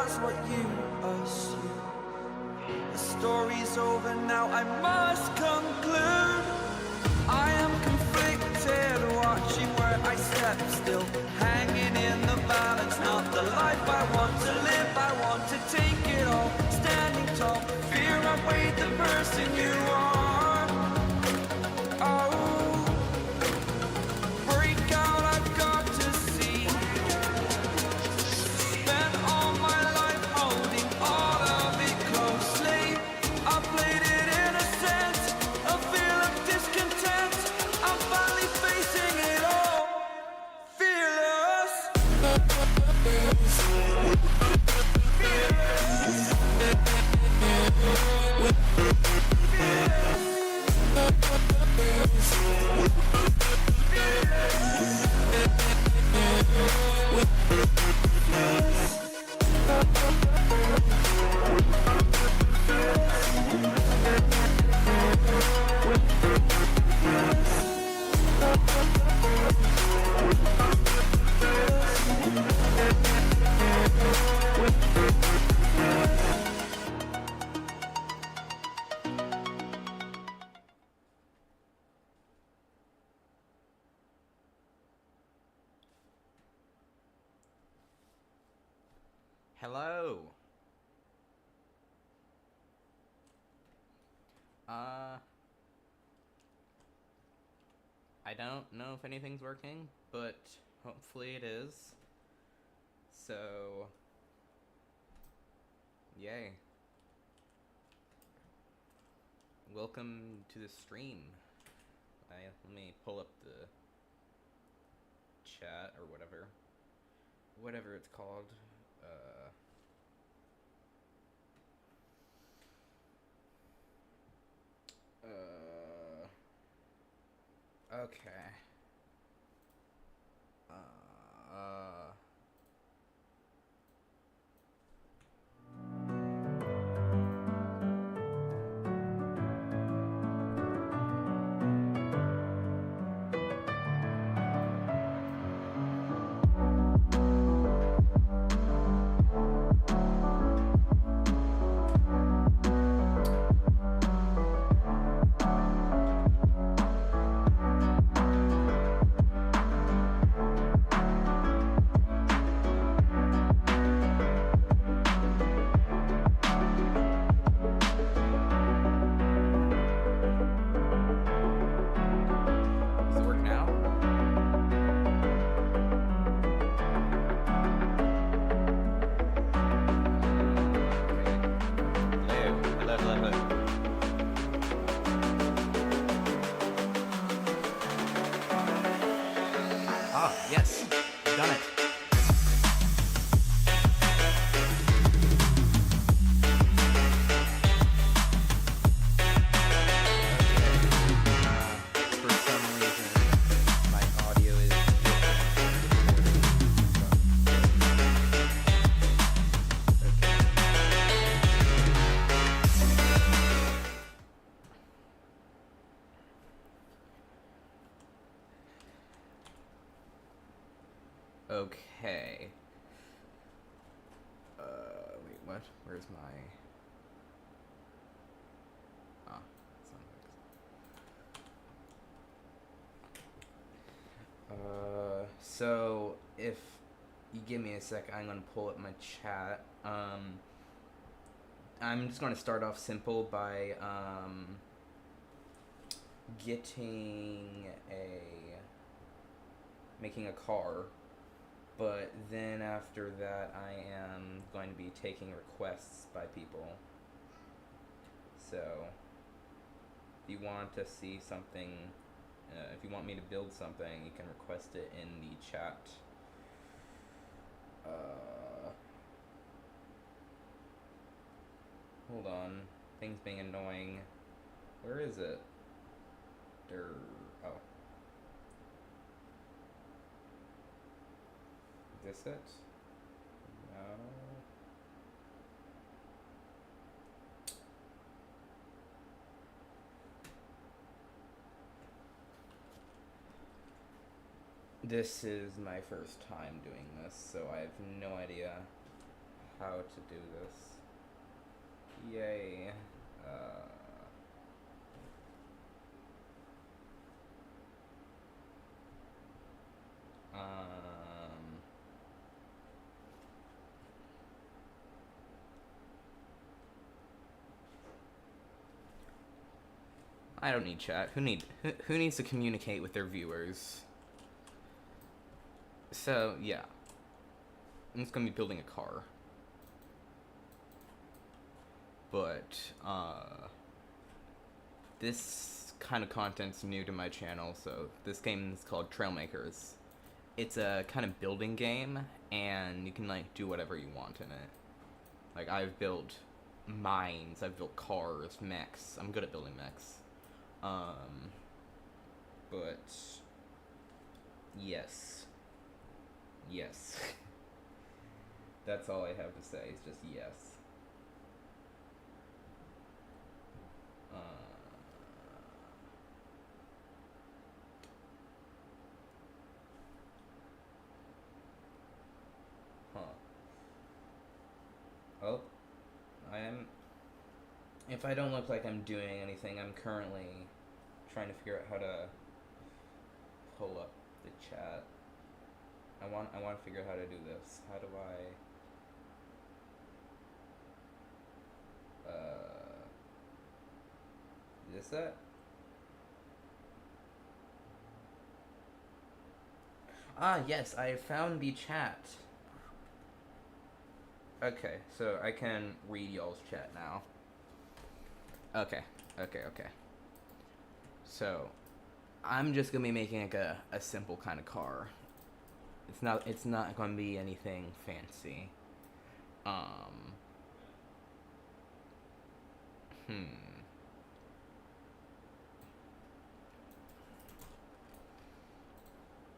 that's what you assume. The story's over now, I must conclude. I am conflicted, watching where I step still, hanging in the balance, not the life I want to live. I want to take it all, standing tall, fear I weighed the person you are. Oh, break out, I've got to see. Spent all my life holding all of it closely. I played it innocent, a feel of discontent. I'm finally facing it all, fearless. Hello. I don't know if anything's working, but hopefully it is. So, yay. Welcome to the stream. Let me pull up the chat or whatever it's called. Okay. Does it work now? Hello. Ah, yes, we've done it. For some reason, my audio is okay. Wait, what? Where's my... Ah, sound effects. So if you give me a sec, I'm gonna pull up my chat. I'm just gonna start off simple by, making a car, but then after that I am going to be taking requests by people. So if you want to see something, if you want me to build something, you can request it in the chat. Hold on, things being annoying. Where is it? Oh. Is this it? No. This is my first time doing this, so I have no idea how to do this. Yay. I don't need chat. Who needs to communicate with their viewers? So yeah, I'm just gonna be building a car, but this kind of content's new to my channel. So this game is called Trailmakers. It's a kind of building game, and you can like do whatever you want in it. Like I've built mines, I've built cars, mechs. I'm good at building mechs. But yes. That's all I have to say, is just yes. Oh, if I don't look like I'm doing anything, I'm currently trying to figure out how to pull up the chat. I want to figure out how to do this. How do I is that? Ah, yes, I found the chat. Okay, so I can read y'all's chat now. Okay. So, I'm just gonna be making like a simple kind of car. It's not gonna be anything fancy.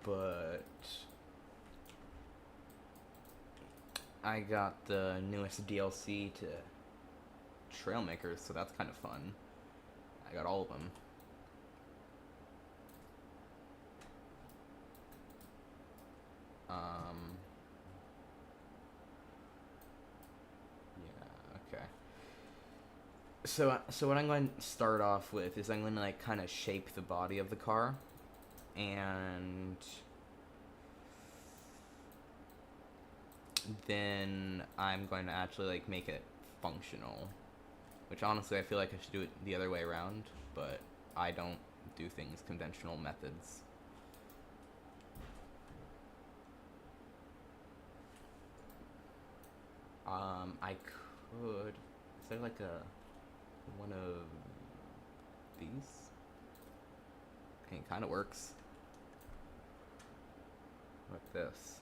But I got the newest DLC to Trailmakers, so that's kind of fun. I got all of them. Yeah, okay. So what I'm going to start off with is I'm going to like kind of shape the body of the car, and then I'm going to actually like make it functional, which honestly I feel like I should do it the other way around, but I don't do things conventional methods. I could, is there like one of these? It kind of works. Like this.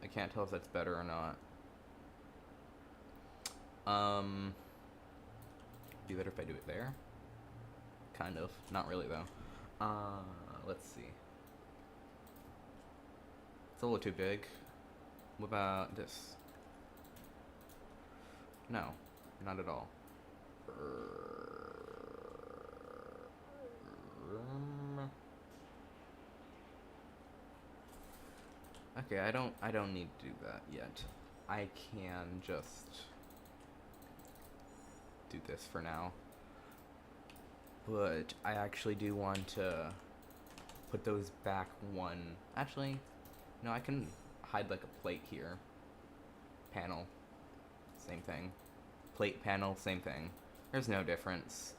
I can't tell if that's better or not. Be better if I do it there? Kind of. Not really though. Let's see. It's a little too big. What about this? No, not at all. Okay, I don't need to do that yet. I can just do this for now. But I actually do want to put those back one. Actually, no, I can hide like a plate here. Panel, same thing. Plate, panel, same thing. There's no difference.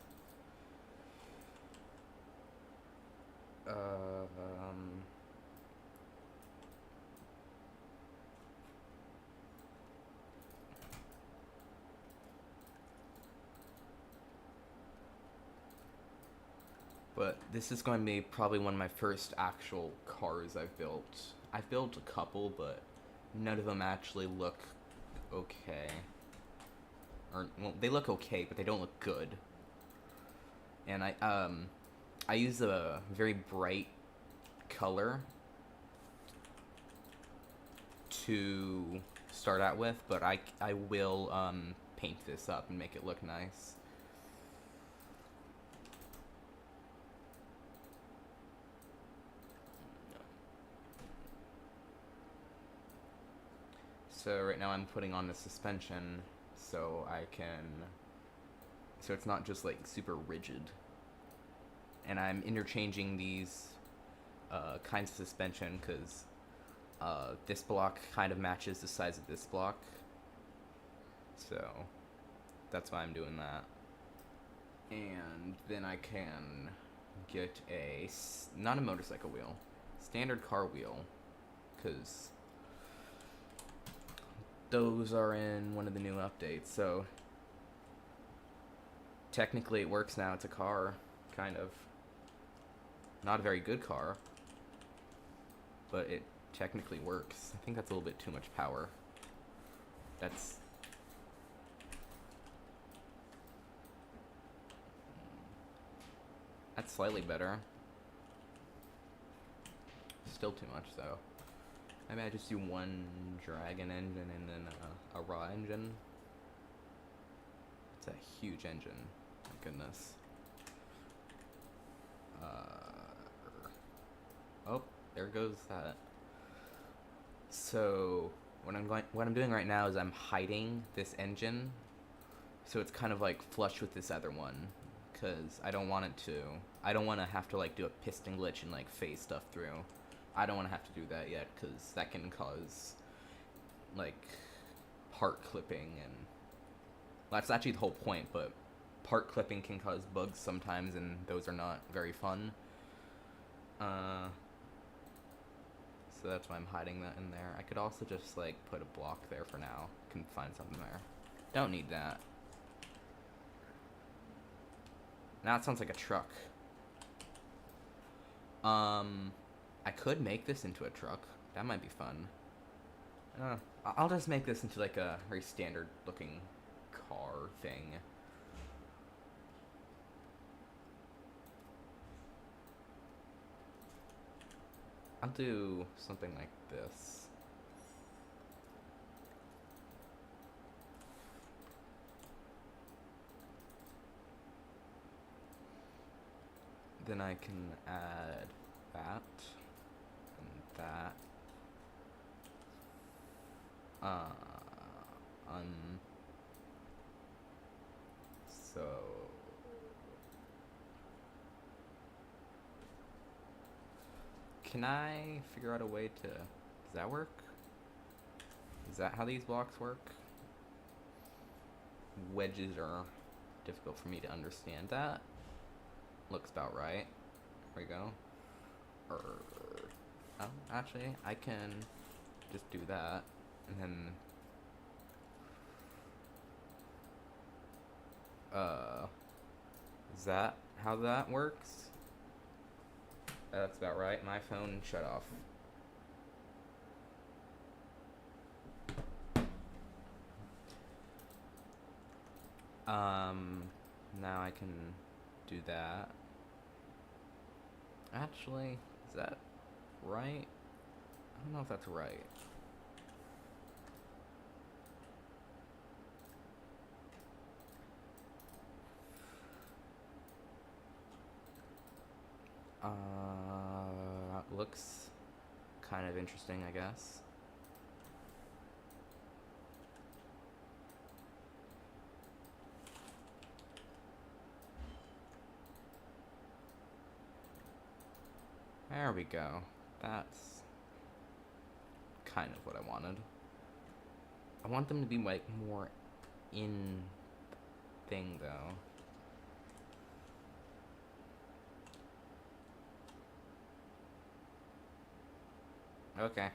But this is going to be probably one of my first actual cars I've built. I've built a couple, but none of them actually look okay. Or, well, they look okay, but they don't look good. And I use a very bright color to start out with, but I will paint this up and make it look nice. So right now I'm putting on the suspension so so it's not just like super rigid. And I'm interchanging these kinds of suspension because this block kind of matches the size of this block. So that's why I'm doing that. And then I can get not a motorcycle wheel, standard car wheel, because those are in one of the new updates. So technically it works now. It's a car, kind of. Not a very good car, but it technically works. I think that's a little bit too much power. That's slightly better. Still too much though. Maybe I just do one Dragon engine and then a raw engine. It's a huge engine. My goodness. Oh, there goes that. So what I'm doing right now is I'm hiding this engine, so it's kind of like flush with this other one, because I don't want to have to like do a piston glitch and like phase stuff through. I don't want to have to do that yet, because that can cause like part clipping, and well, that's actually the whole point, but part clipping can cause bugs sometimes, and those are not very fun. So that's why I'm hiding that in there. I could also just like put a block there for now. Can find something there. Don't need that. Now it sounds like a truck. I could make this into a truck. That might be fun. I'll just make this into like a very standard looking car thing. I'll do something like this. Then I can add that and that. So can I figure out a way to, does that work? Is that how these blocks work? Wedges are difficult for me to understand. That looks about right. There we go. Oh, actually, I can just do that, and then is that how that works? That's about right. My phone shut off. Now I can do that. Actually, is that right? I don't know if that's right. Looks kind of interesting, I guess. There we go. That's kind of what I wanted. I want them to be like more in thing though. Okay.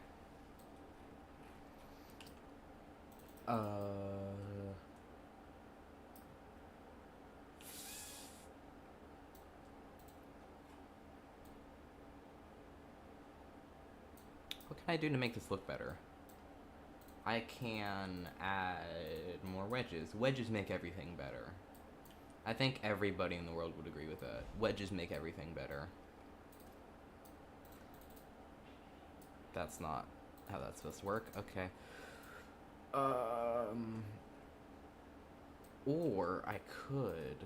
What can I do to make this look better? I can add more wedges. Wedges make everything better. I think everybody in the world would agree with that. Wedges make everything better. That's not how that's supposed to work. Okay. Or I could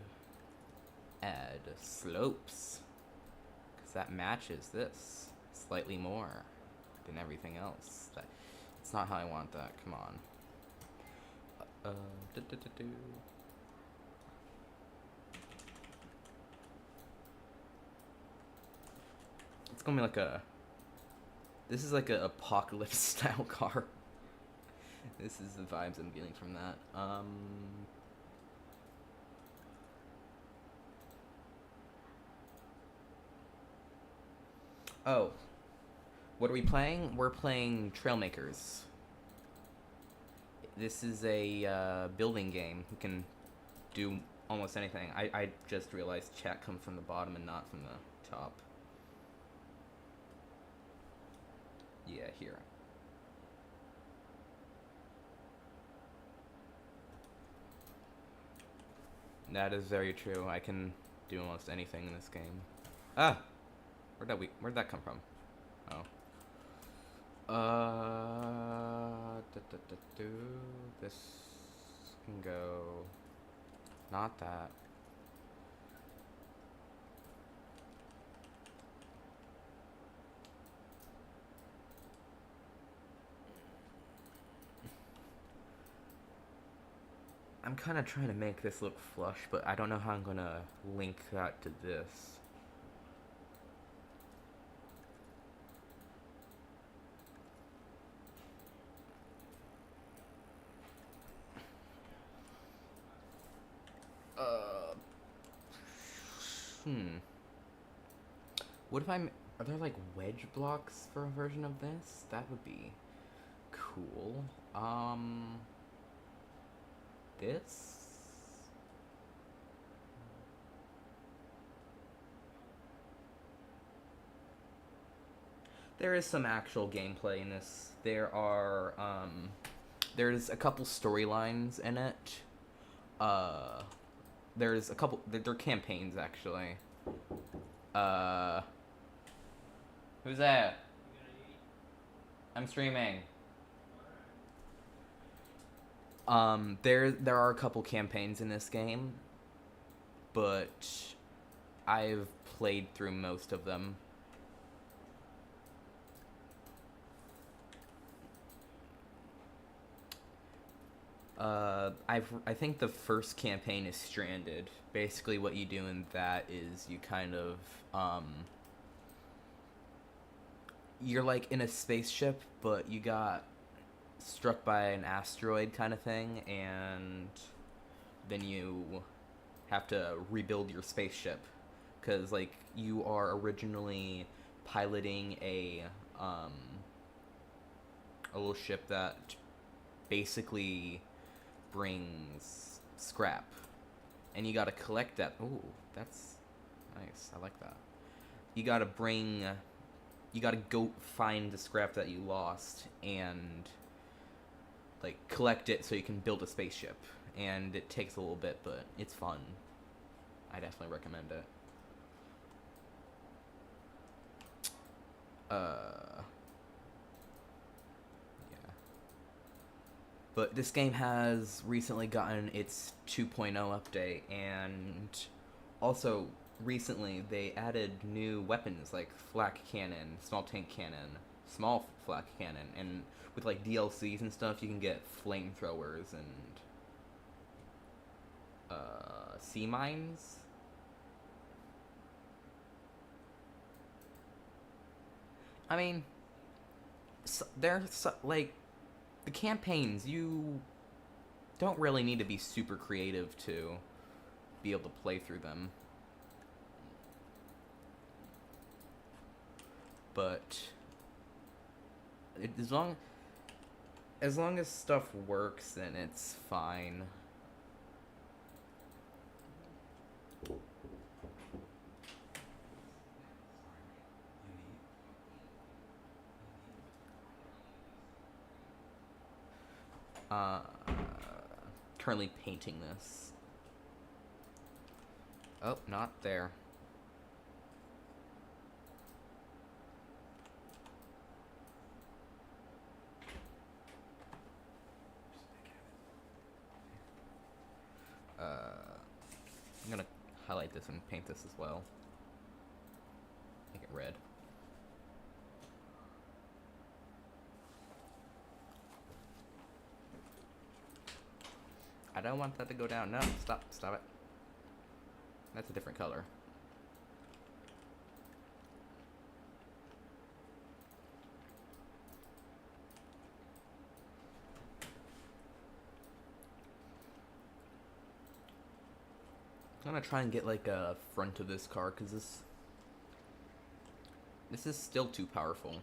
add slopes, because that matches this slightly more than everything else. not how I want that. Come on. Do. It's gonna be like a... This is like a apocalypse style car. This is the vibes I'm getting from that. Oh. What are we playing? We're playing Trailmakers. This is a building game. You can do almost anything. I just realized chat comes from the bottom and not from the top. Yeah, here. That is very true. I can do almost anything in this game. Ah! Where'd that come from? Oh. This can go... Not that. I'm kind of trying to make this look flush, but I don't know how I'm gonna link that to this. What if are there like wedge blocks for a version of this? That would be cool. This? There is some actual gameplay in this. There's a couple storylines in it. There's a couple, they're campaigns actually. Who's that? I'm streaming. There are a couple campaigns in this game, but I've played through most of them. I think the first campaign is Stranded. Basically what you do in that is you kind of, you're like in a spaceship, but you got struck by an asteroid kind of thing, and then you have to rebuild your spaceship. Because, like, you are originally piloting a little ship that basically brings scrap, and you gotta collect that. Ooh, that's nice. I like that. You gotta go find the scrap that you lost and like collect it so you can build a spaceship. And it takes a little bit, but it's fun. I definitely recommend it. But this game has recently gotten its 2.0 update, and also recently they added new weapons like flak cannon, small tank cannon, small flak cannon, and with like DLCs and stuff you can get flamethrowers and sea mines. I mean, like, the campaigns, you don't really need to be super creative to be able to play through them. But as long as stuff works, then it's fine. Currently painting this. Oh, not there. I'm gonna highlight this and paint this as well. Make it red. don't want that to go down. No, stop it. That's a different color. I'm gonna try and get like a front of this car, because this is still too powerful.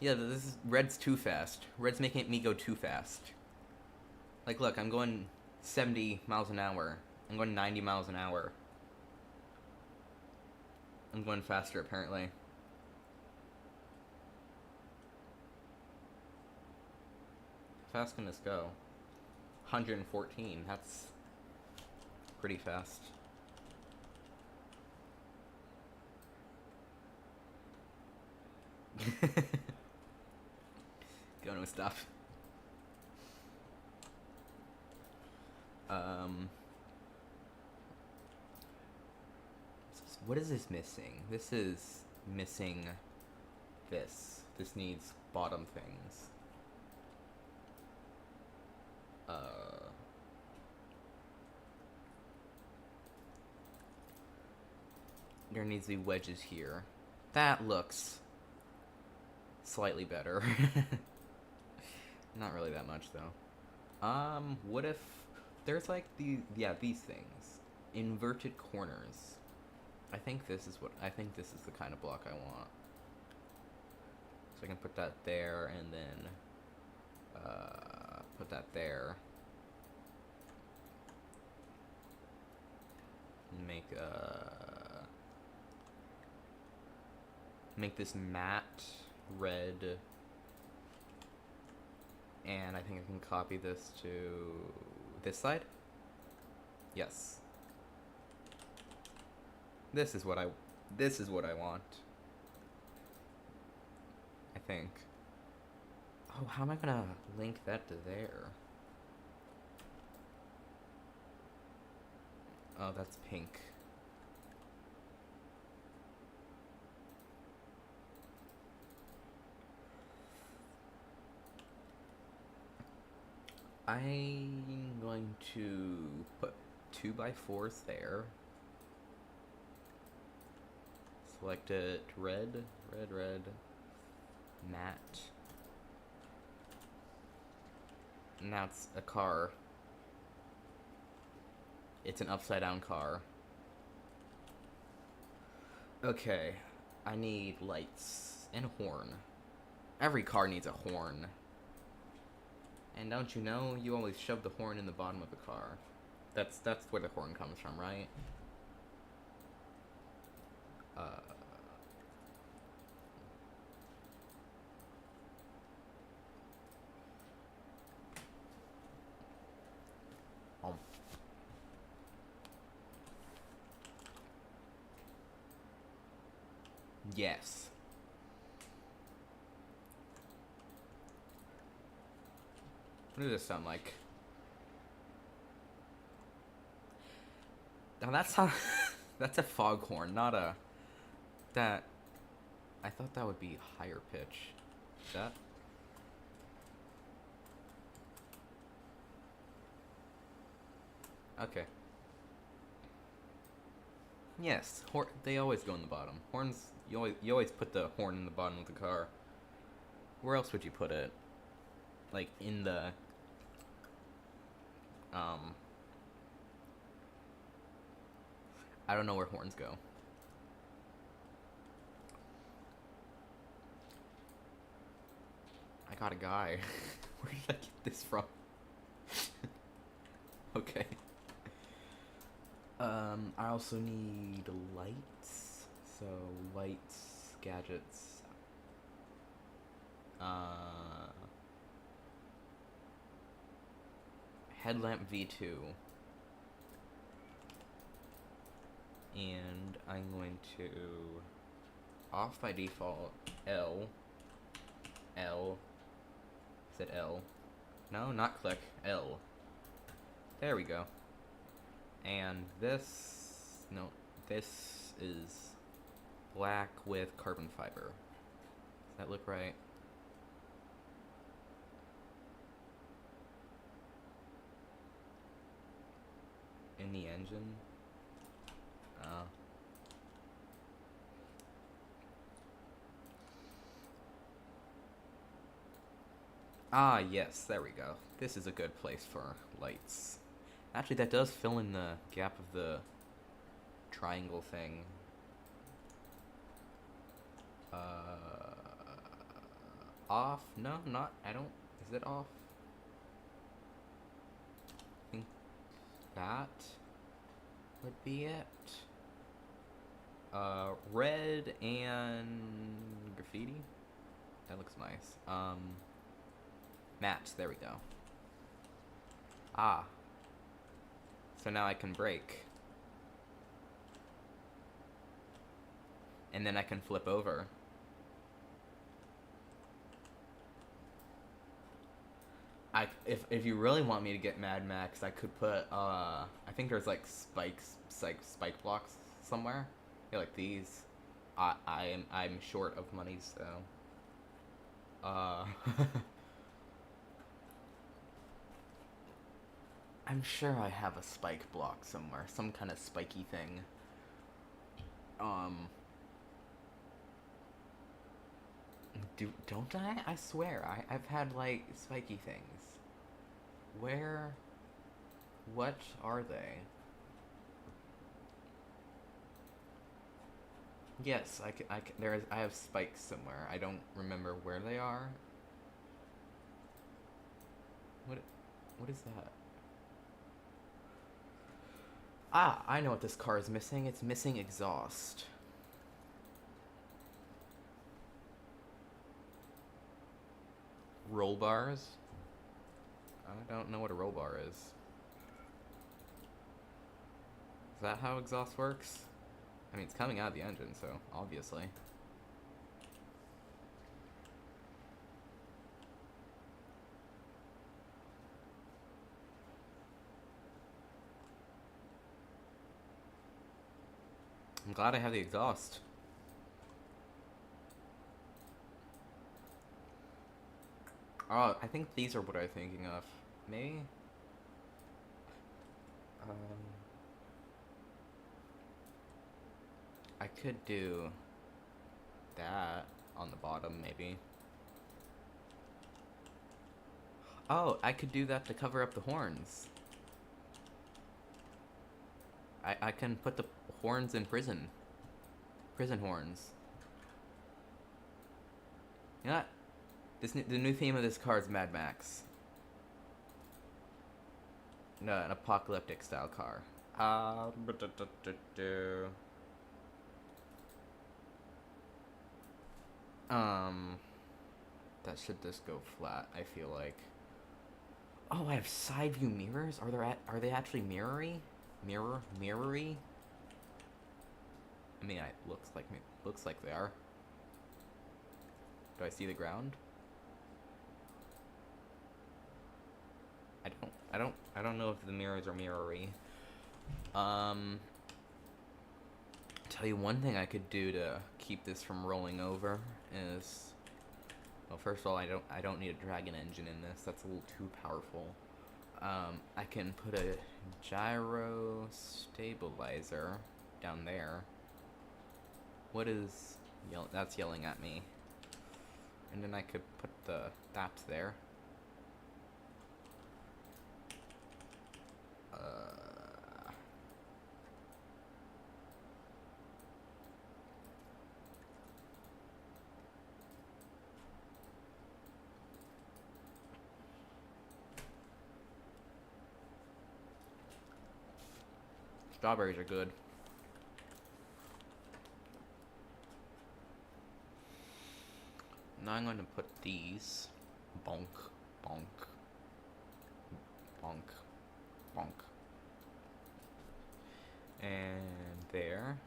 Yeah, this is red's too fast. Red's making me go too fast. Like, look, I'm going 70 miles an hour. I'm going 90 miles an hour. I'm going faster, apparently. How fast can this go? 114. That's pretty fast. Go no stop. What is this missing? This is missing this. This needs bottom things. There needs to be wedges here. That looks slightly better. Not really that much though. What if there's like these things. Inverted corners. I think this is the kind of block I want. So I can put that there and then put that there. Make this matte red, and I think I can copy this to this side. Yes. This is what I want. I think. Oh, how am I gonna link that to there? Oh, that's pink. I'm going to put 2x4s there. Select it, red, matte. Now it's a car. It's an upside down car. Okay, I need lights and a horn. Every car needs a horn. And don't you know, you always shove the horn in the bottom of the car. That's where the horn comes from, right? Yes. What does this sound like? Now that's how that's a foghorn, not a that I thought that would be higher pitch. That okay. Yes, they always go in the bottom. Horns, you always put the horn in the bottom of the car. Where else would you put it? Like in the I don't know where horns go. I got a guy. Where did I get this from? Okay. I also need lights. So lights, gadgets. Headlamp V2. And I'm going to off by default L. Is it L? No, not click. L. There we go. And this is black with carbon fiber. Does that look right? the engine? Oh. Ah, yes, there we go. This is a good place for lights. Actually, that does fill in the gap of the triangle thing. Off? No, not. I don't. Is it off? I think that would be it. Red and graffiti. That looks nice. Matte. There we go. Ah. So now I can brake. And then I can flip over. If you really want me to get Mad Max, I could put I think there's like spike blocks somewhere. Yeah, like these. I'm short of money, so I'm sure I have a spike block somewhere, some kind of spiky thing. Don't I? I swear, I've had like spiky things. Where? What are they? Yes, I have spikes somewhere. I don't remember where they are. What is that? Ah, I know what this car is missing. It's missing exhaust. Roll bars? I don't know what a roll bar is. Is that how exhaust works? I mean, it's coming out of the engine, so obviously. I'm glad I have the exhaust. Oh, I think these are what I'm thinking of. Maybe? I could do that on the bottom, maybe. Oh, I could do that to cover up the horns. I can put the horns in prison. Prison horns. You know what? The new theme of this car is Mad Max. No, an apocalyptic style car. That should just go flat, I feel like. Oh, I have side view mirrors? Are they actually mirrory? Mirrory? I mean, it looks like they are. Do I see the ground? I don't know if the mirrors are mirrory. Tell you one thing I could do to keep this from rolling over is, well, first of all, I don't need a dragon engine in this. That's a little too powerful. I can put a gyro stabilizer down there. What is that's yelling at me? And then I could put that there. Strawberries are good. Now I'm going to put these. Bonk, bonk, bonk, bonk. And there.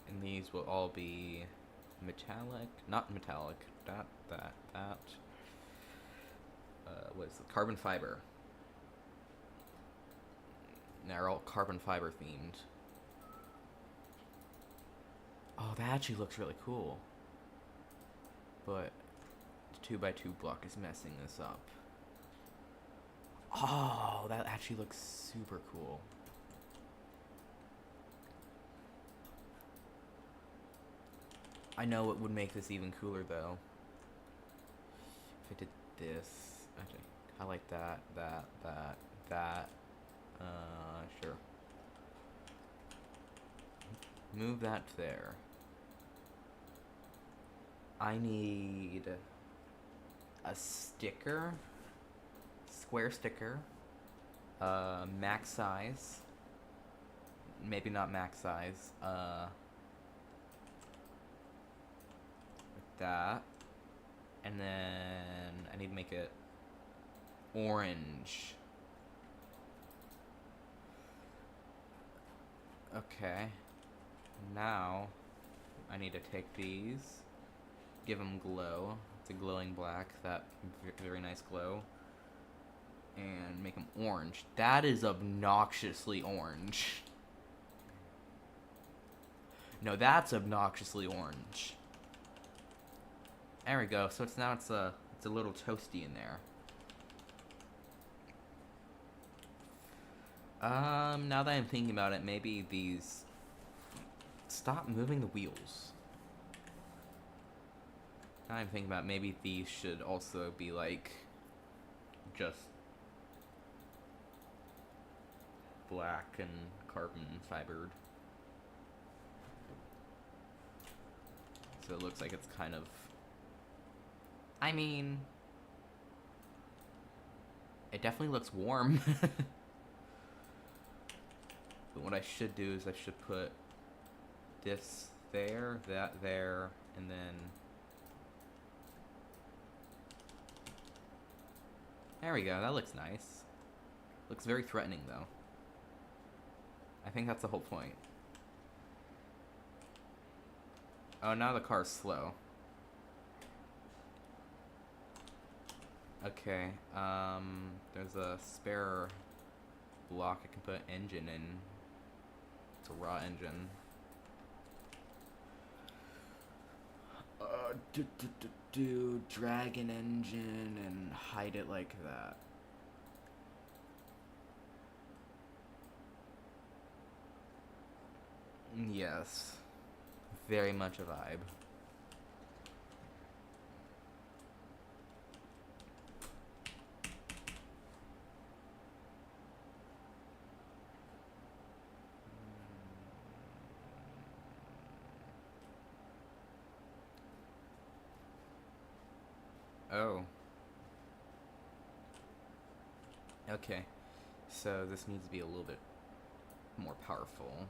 And these will all be metallic. Not metallic. That. What is it? Carbon fiber. They're all carbon fiber themed. Oh, that actually looks really cool. But the 2x2 block is messing this up. Oh, that actually looks super cool. I know it would make this even cooler though. If I did this, actually, I like that. Sure. Move that there. I need a sticker, square sticker, max size. Maybe not max size. Like that. And then I need to make it orange. Okay. Now I need to take these, give them glow. It's a glowing black, that very nice glow. And make them orange. That is obnoxiously orange. No, that's obnoxiously orange. There we go. So it's a little toasty in there. Now that I'm thinking about it, maybe these... Stop moving the wheels. Now I'm thinking about it, maybe these should also be like... just... black and carbon fibered. So it looks like it's kind of... I mean... It definitely looks warm. But what I should do is I should put this there, that there, and then... There we go, that looks nice. Looks very threatening though. I think that's the whole point. Oh, now the car's slow. Okay, there's a spare block I can put engine in. It's a raw engine. Drag an engine and hide it like that. Yes. Very much a vibe. Oh. Okay. So this needs to be a little bit more powerful.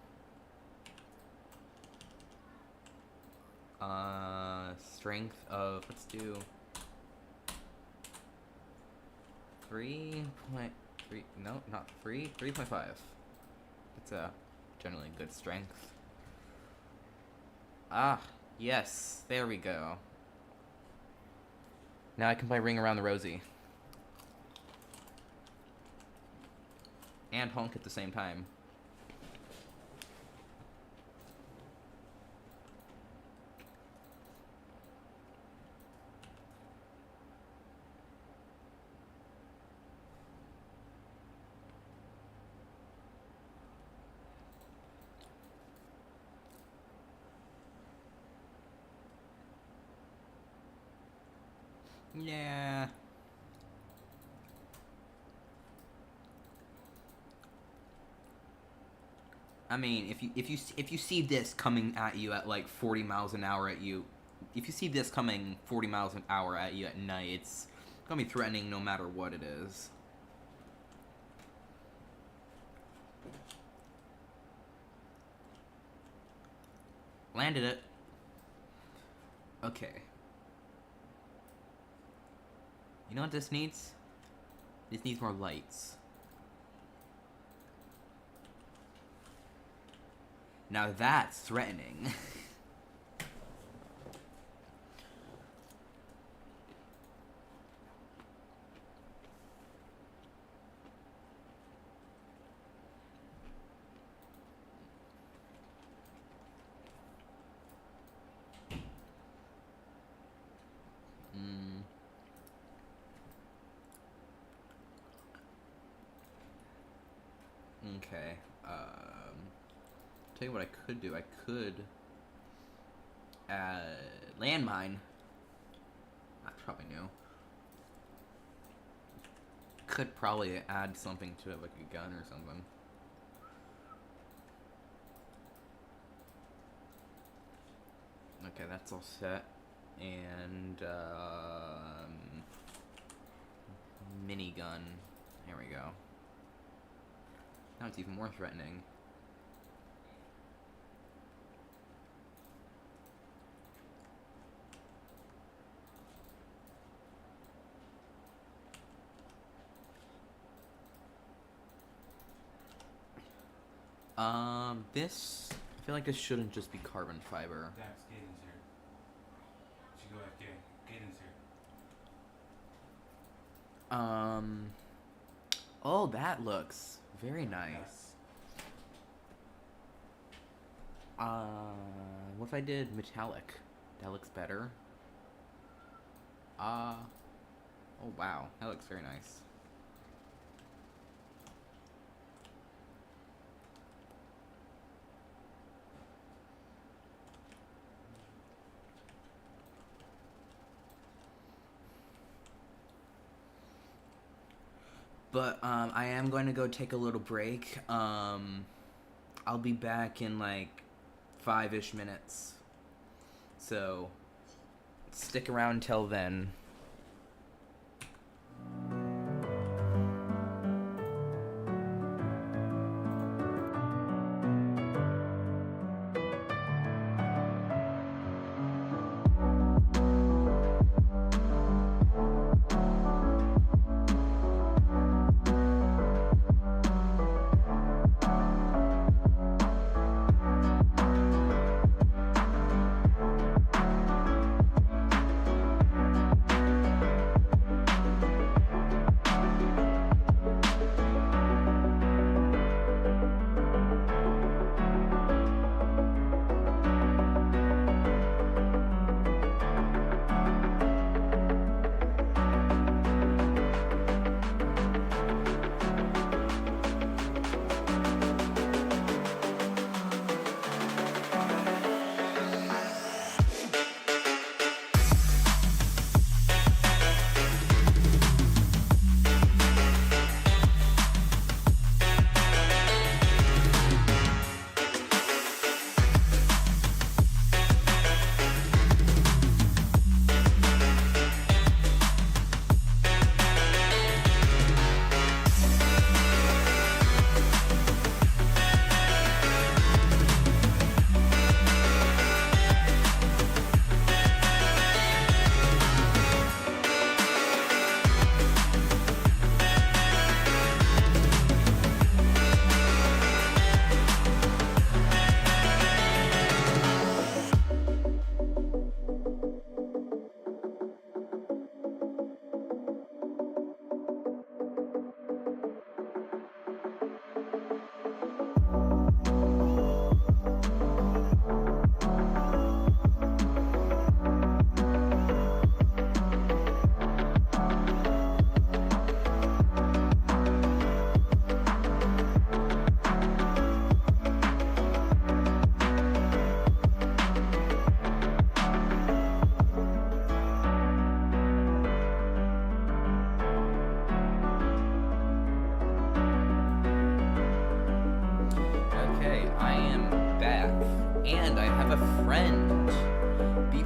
Strength of, let's do 3.3, no, not 3, 3.5. It's a generally good strength. Ah, yes, there we go. Now I can play Ring Around the Rosie. And honk at the same time. Yeah. I mean, if you see this coming at you at like 40 miles an hour at you, if you see this coming 40 miles an hour at you at night, it's gonna be threatening no matter what it is. Landed it. Okay. You know what this needs? This needs more lights. Now that's threatening. Okay. Tell you what I could do. I could add Landmine. That's probably new. Could probably add something to it, like a gun or something. Okay, that's all set. And, minigun. Here we go. Now it's even more threatening. This... I feel like this shouldn't just be carbon fiber. Dax, Gaden's here. Should go FK. Gaden's here. Oh, that looks very nice. What if I did metallic? That looks better. Oh wow, that looks very nice. But, I am going to go take a little break. I'll be back in, like, 5-ish minutes. So, stick around till then.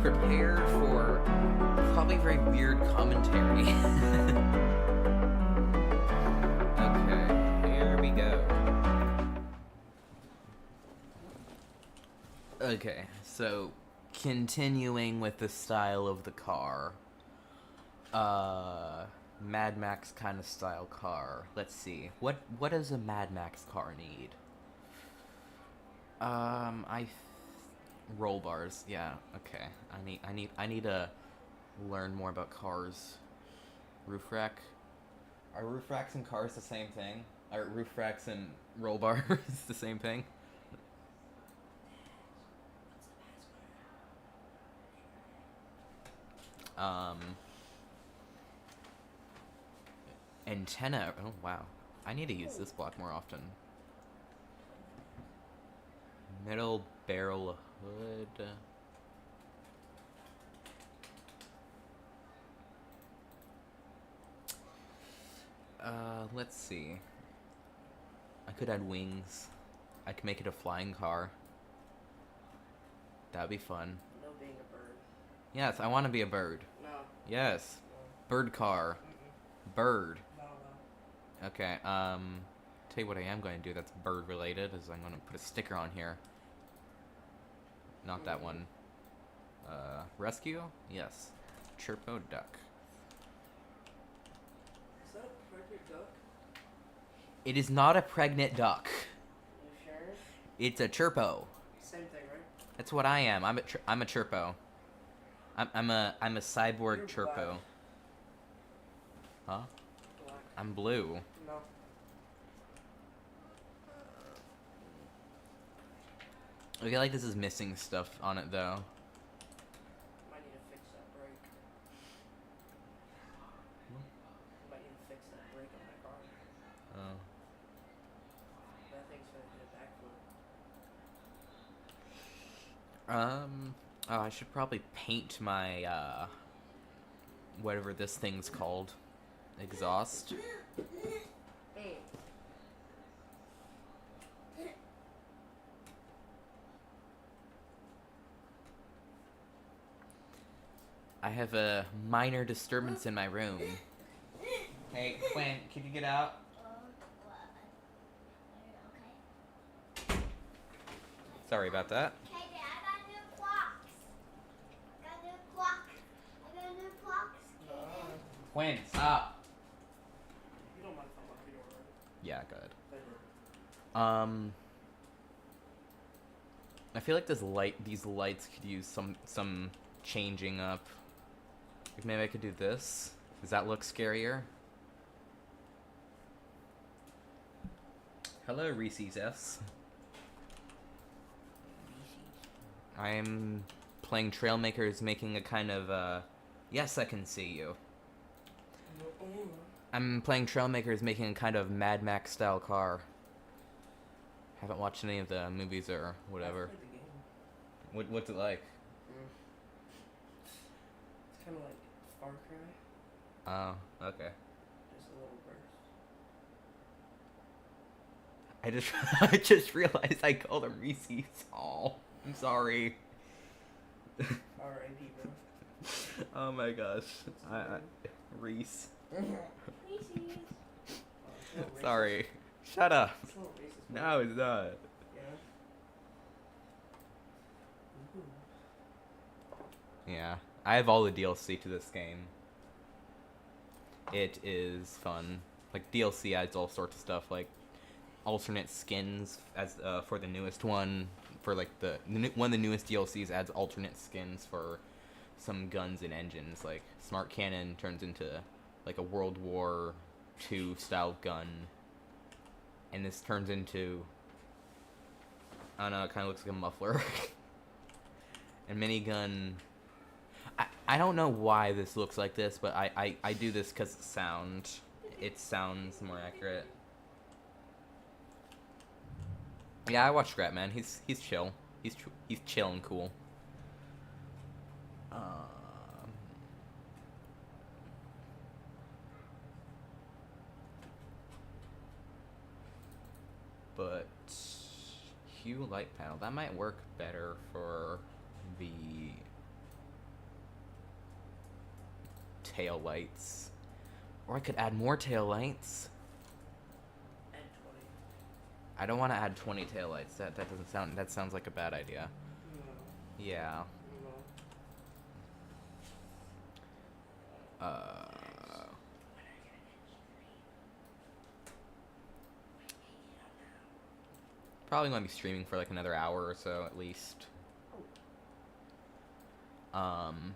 Prepared for probably very weird commentary. Okay, here we go. Okay, so continuing with the style of the car. Mad Max kind of style car. Let's see. What does a Mad Max car need? Roll bars, yeah, okay. I need to learn more about cars. Roof rack. Are roof racks and cars the same thing? Are roof racks and roll bars the same thing? Antenna. Oh wow. I need to use this block more often. Middle barrel hood. Let's see. I could add wings. I could make it a flying car. That'd be fun. No being a bird. Yes, I want to be a bird. No. Yes. No. Bird car. Mm-mm. Bird. No, no. Okay, tell you what I am going to do that's bird related is I'm going to put a sticker on here. Not that one. Rescue? Yes. Chirpo duck. Is that a pregnant duck? It is not a pregnant duck. You sure? It's a chirpo. Same thing, right? That's what I am. I'm a chirpo. I'm a cyborg You're chirpo. black. Huh? Black. I'm blue. No. I feel like this is missing stuff on it though. Might need to fix that brake. Might need to fix that brake on that car. Oh. That thing's gonna hit a backflip. Oh, I should probably paint my whatever this thing's called. Exhaust. I have a minor disturbance in my room. Hey, Quinn, can you get out? Sorry about that. Hey, Dad, I got new clocks. I got new clocks. I got new clocks. Quinn, stop. You don't mind if I lock the door, right? Yeah, good. Thank you. I feel like these lights could use some changing up. Like maybe I could do this. Does that look scarier? Hello, Reese's F's. I'm playing Trailmakers, making a kind of, yes, I can see you. I'm playing Trailmakers, making a kind of Mad Max style car. Haven't watched any of the movies or whatever. I played the game. What's it like? It's kind of like Far Cry. Oh, okay. Just a little burst. I I just realized I called him Reese's. Oh, I'm sorry. R.I.P. bro. Oh my gosh, Reese. Reese's. Sorry. Shut up. It's a little racist. bro. No, it's not. Yeah. Yeah, I have all the DLC to this game. It is fun. Like DLC adds all sorts of stuff, like alternate skins as for the newest one. For like one of the newest DLCs adds alternate skins for some guns and engines. Like Smart Cannon turns into like a World War II style gun, and this turns into, I don't know, it kind of looks like a muffler. And minigun. I don't know why this looks like this, but I do this because it sounds more accurate. Yeah, I watch Scrap Man. He's chill. He's chill and cool. But hue light panel, that might work better for the tail lights. Or I could add more tail lights. And 20. I don't want to add 20 tail lights. That sounds like a bad idea. No. Yeah. No. Probably going to be streaming for like another hour or so at least. I'm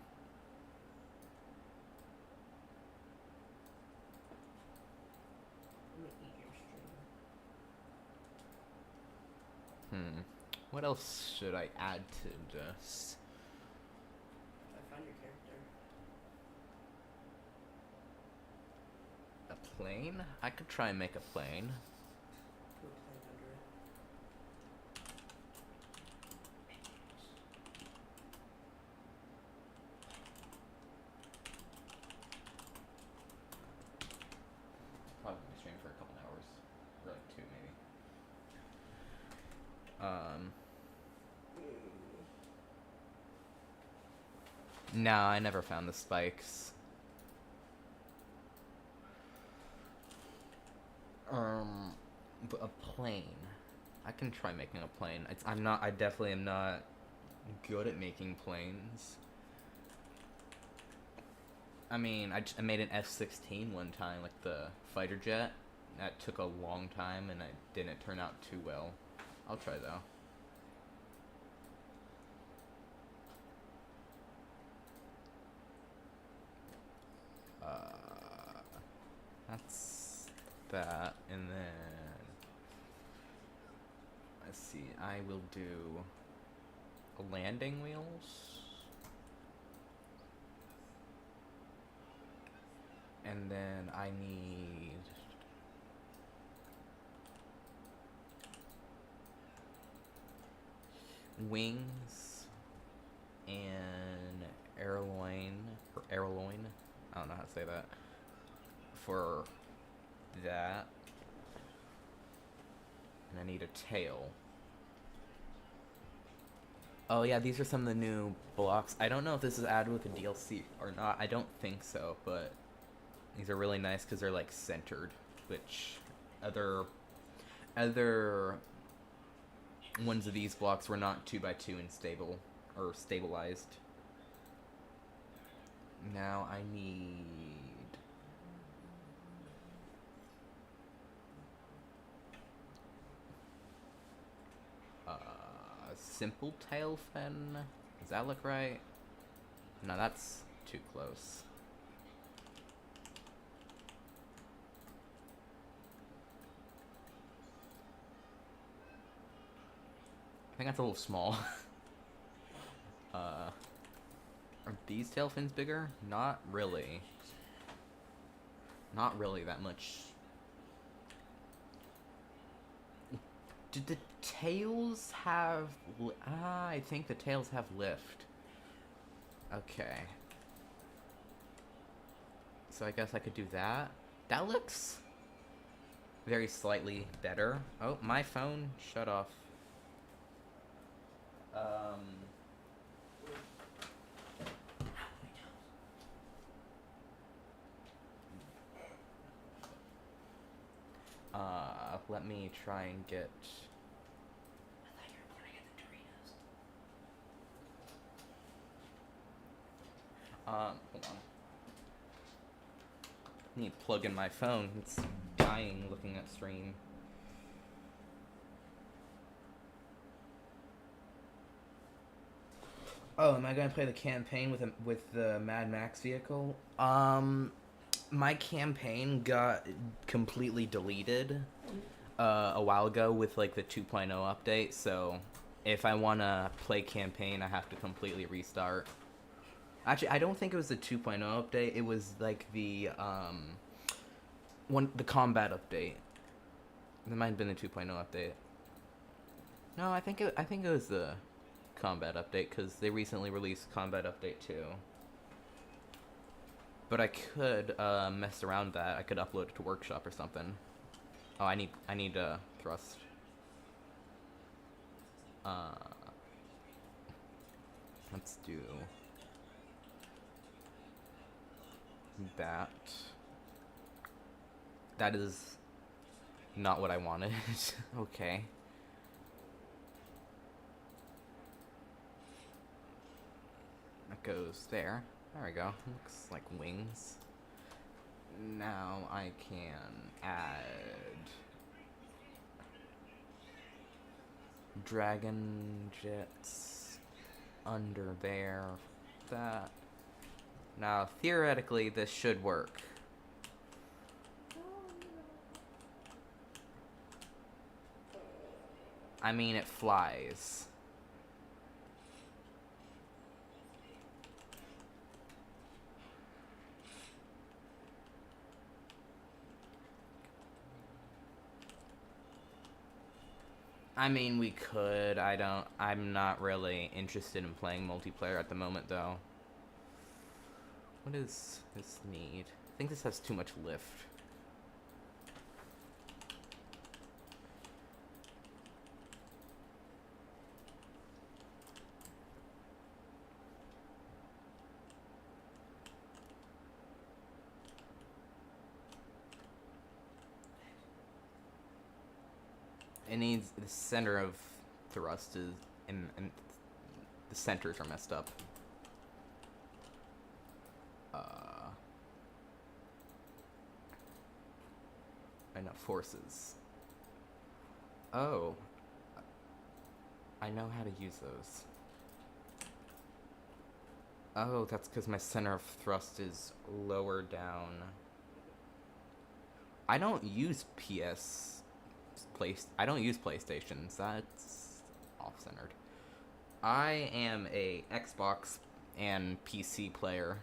gonna eat your stream. What else should I add to this? I found your character. A plane? I could try and make a plane. Put a plane under it. Probably No, I never found the spikes. But a plane. I can try making a plane. I definitely am not good at making planes. I mean, I made an F-16 one time, like the fighter jet. That took a long time and it didn't turn out too well. I'll try though. That's that, and then let's see. I will do landing wheels, and then I need wings and airloin. I don't know how to say that. For that, and I need a tail. Oh yeah, these are some of the new blocks. I don't know if this is added with the DLC or not. I don't think so, but these are really nice because they're like centered, which other ones of these blocks were not 2x2 and stable or stabilized. Now I need simple tail fin. Does that look right? No, that's too close. I think that's a little small. Are these tail fins bigger? Not really. Not really that much. Did the tails have... I think the tails have lift. Okay. So I guess I could do that. That looks very slightly better. Oh, my phone shut off. Let me try and get... I thought you were gonna get the Doritos. Hold on. I need to plug in my phone. It's dying looking at stream. Oh, am I gonna play the campaign with the Mad Max vehicle? My campaign got completely deleted a while ago with like the 2.0 update. So if I wanna play campaign, I have to completely restart. Actually, I don't think it was the 2.0 update. It was like the the combat update. That might have been the 2.0 update. No, I think it was the combat update because they recently released combat update 2. But I could mess around that. I could upload it to Workshop or something. Oh, I need thrust. Let's do that. That is not what I wanted. Okay. That goes there. There we go. Looks like wings. Now I can add dragon jets under there. That. Now theoretically this should work. I mean, it flies. I mean, we could. I'm not really interested in playing multiplayer at the moment, though. What does this need? I think this has too much lift. it needs the center of thrust is and the centers are messed up. Enough forces. Oh, I know how to use those. Oh, that's because my center of thrust is lower down. I don't use I don't use PlayStations. That's off-centered. I am a Xbox and PC player.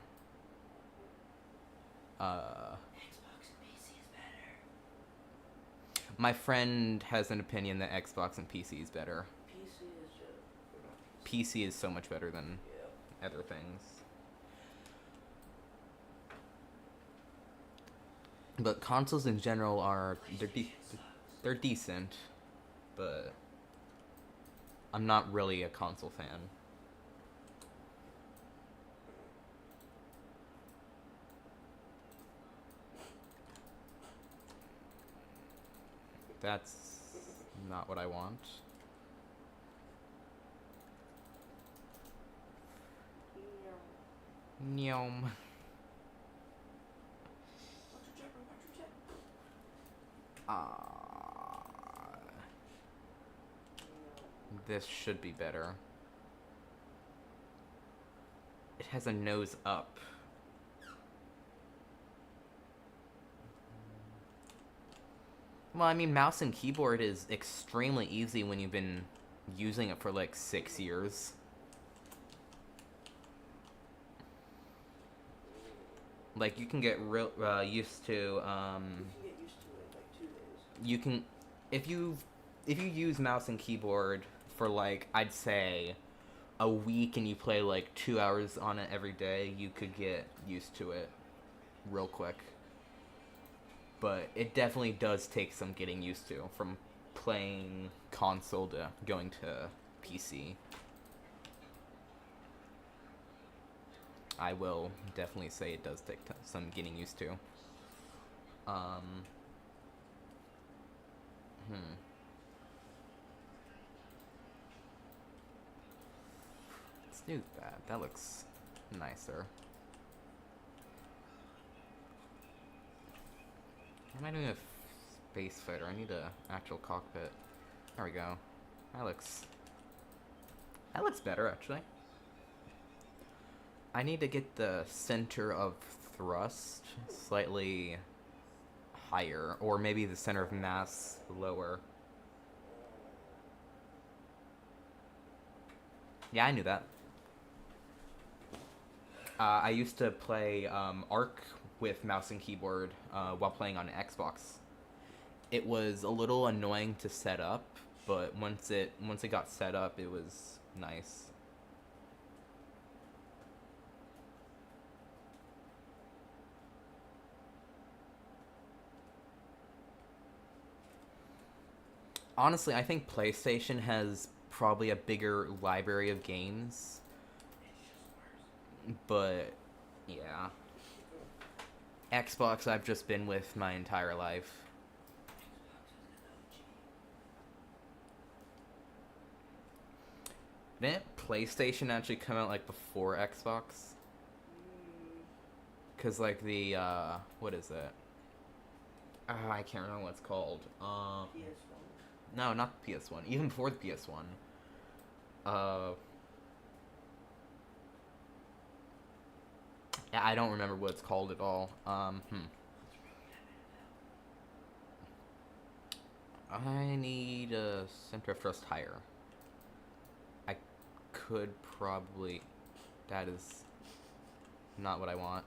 Xbox and PC is better. My friend has an opinion that Xbox and PC is better. PC is just... PC is so much better than Yeah. other things. But consoles in general are they're decent, but I'm not really a console fan. That's not what I want. Nyom. This should be better. It has a nose up. Well, I mean, mouse and keyboard is extremely easy when you've been using it for like 6 years. Like, you can get real used to. You can get used to it in like 2 days. You can, if you use mouse and keyboard for like, I'd say a week, and you play like 2 hours on it every day, you could get used to it real quick. But it definitely does take some getting used to, from playing console to going to PC. I will definitely say it does take some getting used to. Let's do that. That looks nicer. Am I doing a space fighter? I need a actual cockpit. There we go. That looks better, actually. I need to get the center of thrust slightly higher, or maybe the center of mass lower. Yeah, I knew that. I used to play Ark with mouse and keyboard while playing on Xbox. It was a little annoying to set up, but once it got set up, it was nice. Honestly, I think PlayStation has probably a bigger library of games. But, yeah. Xbox I've just been with my entire life. Didn't PlayStation actually come out, like, before Xbox? Because, like, the, what is it? I can't remember what it's called. PS1. No, not the PS1. Even before the PS1. Yeah, I don't remember what it's called at all. I need a center of thrust higher. I could probably... That is not what I want.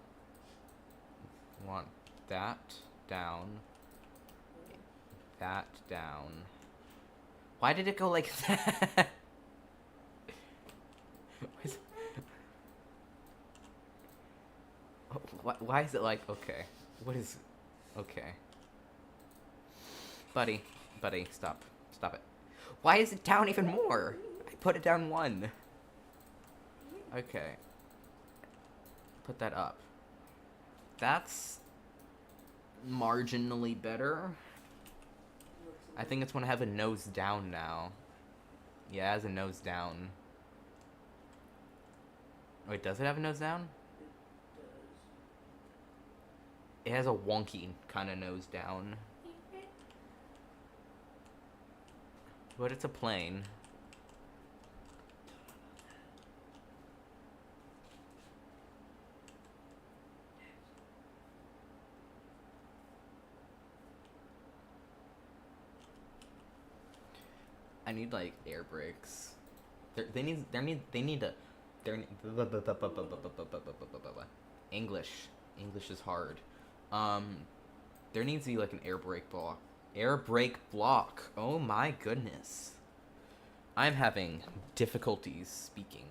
I want that down. That down. Why did it go like that? Why is it like, okay. What is... Okay. Buddy, stop. Stop it. Why is it down even more? I put it down 1. Okay. Put that up. That's marginally better. Looks a I think it's gonna have a nose down now. Yeah, it has a nose down. Wait, does it have a nose down? It does. It has a wonky kind of nose down. But it's a plane. I need like air brakes. They need to English. English is hard. There needs to be like an air brake block. Air brake block. Oh my goodness. I'm having difficulties speaking.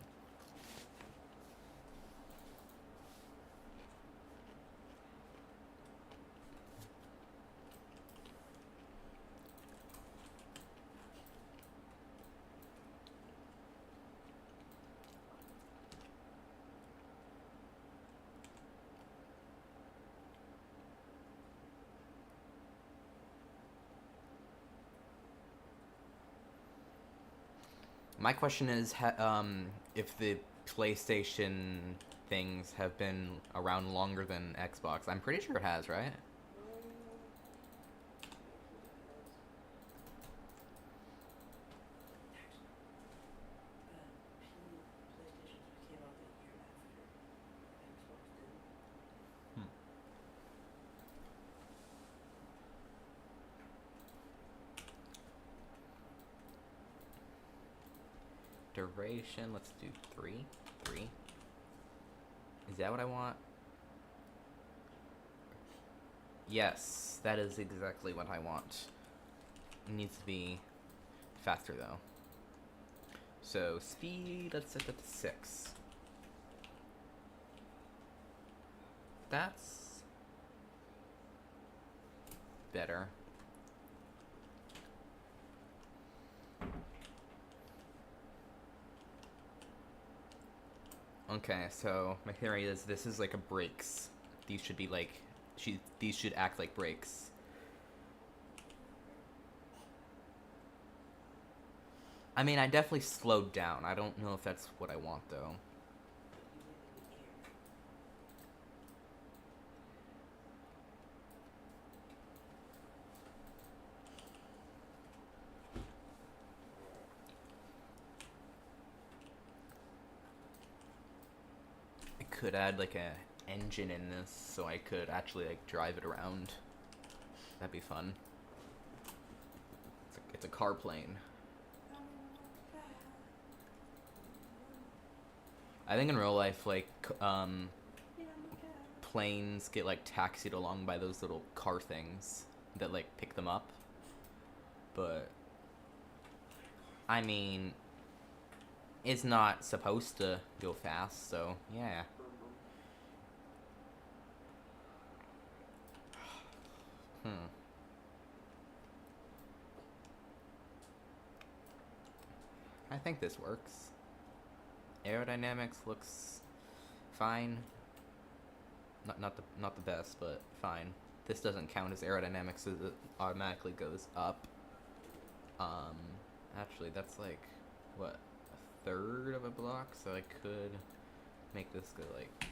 My question is, if the PlayStation things have been around longer than Xbox. I'm pretty sure it has, right? PlayStations came out a year after Xbox did. Duration, let's do 3. 3. Is that what I want? Yes, that is exactly what I want. It needs to be faster though. So speed, let's set that to 6. That's better. Okay, so my theory is this is like a brakes. These should be like, these should act like brakes. I mean, I definitely slowed down. I don't know if that's what I want though. I could add like a engine in this so I could actually like drive it around. That'd be fun. It's a car plane. I think in real life, like, planes get, like, taxied along by those little car things that, like, pick them up. But, I mean, it's not supposed to go fast, so, yeah. I think this works. Aerodynamics looks fine. Not the best, but fine. This doesn't count as aerodynamics, so it automatically goes up. Actually, that's like what, a third of a block, so I could make this go like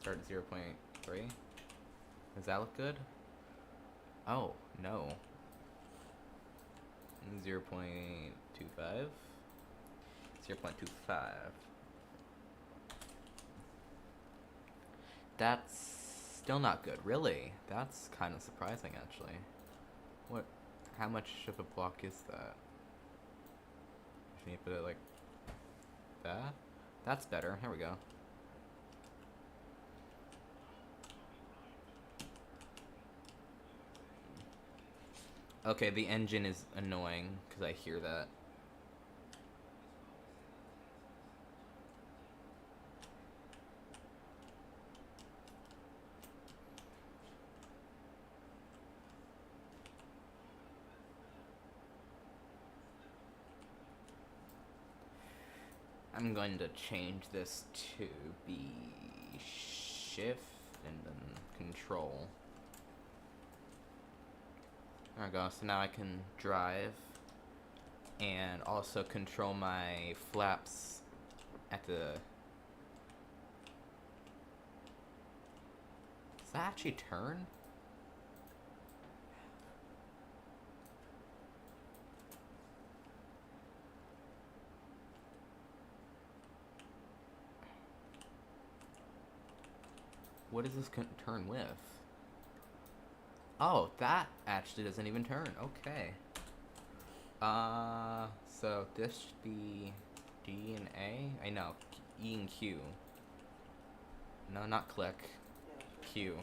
start at 0.3. Does that look good? Oh no. 0.25. 0.25. That's still not good, really. That's kind of surprising, actually. What? How much of a block is that? Just need to put it like that. That's better. Here we go. Okay, the engine is annoying because I hear that. I'm going to change this to be shift and then control. There we go. So now I can drive and also control my flaps at the... Does that actually turn? What does this turn with? Oh, that actually doesn't even turn. Okay. So this should be D and A? I know. E and Q. No, not click. Q.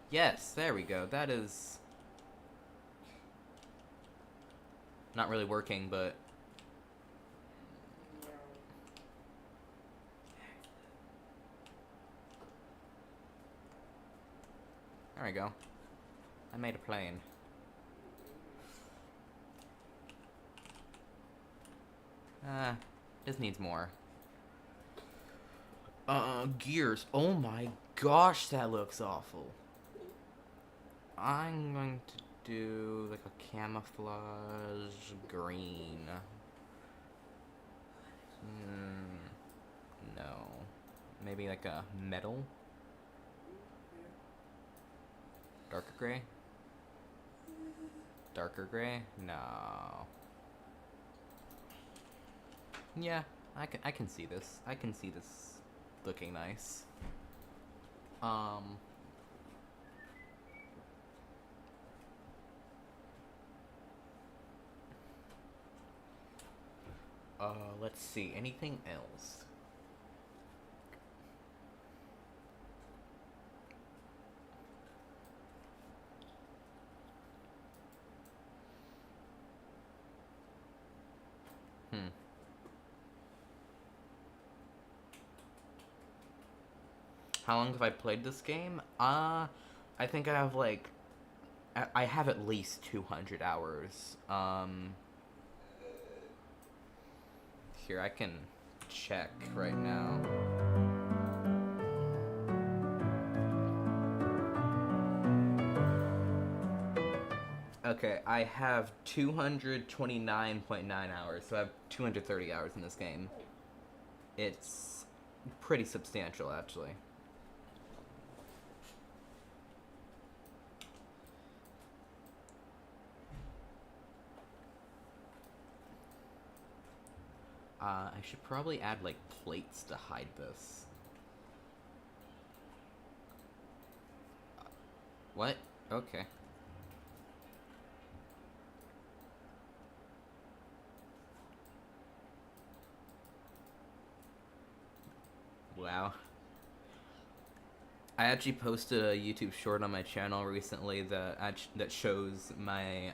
Yes, there we go. That is not really working, but there we go. I made a plane. This needs more. Gears. Oh my gosh, that looks awful. I'm going to do like a camouflage green. No. Maybe like a metal? Darker gray? Darker gray? No. Yeah, I can see this. I can see this looking nice. Let's see. Anything else? How long have I played this game? I think I have like... I have at least 200 hours. Here, I can check right now. Okay, I have 229.9 hours, so I have 230 hours in this game. It's pretty substantial, actually. I should probably add, like, plates to hide this. What? Okay. Wow. I actually posted a YouTube short on my channel recently that shows my,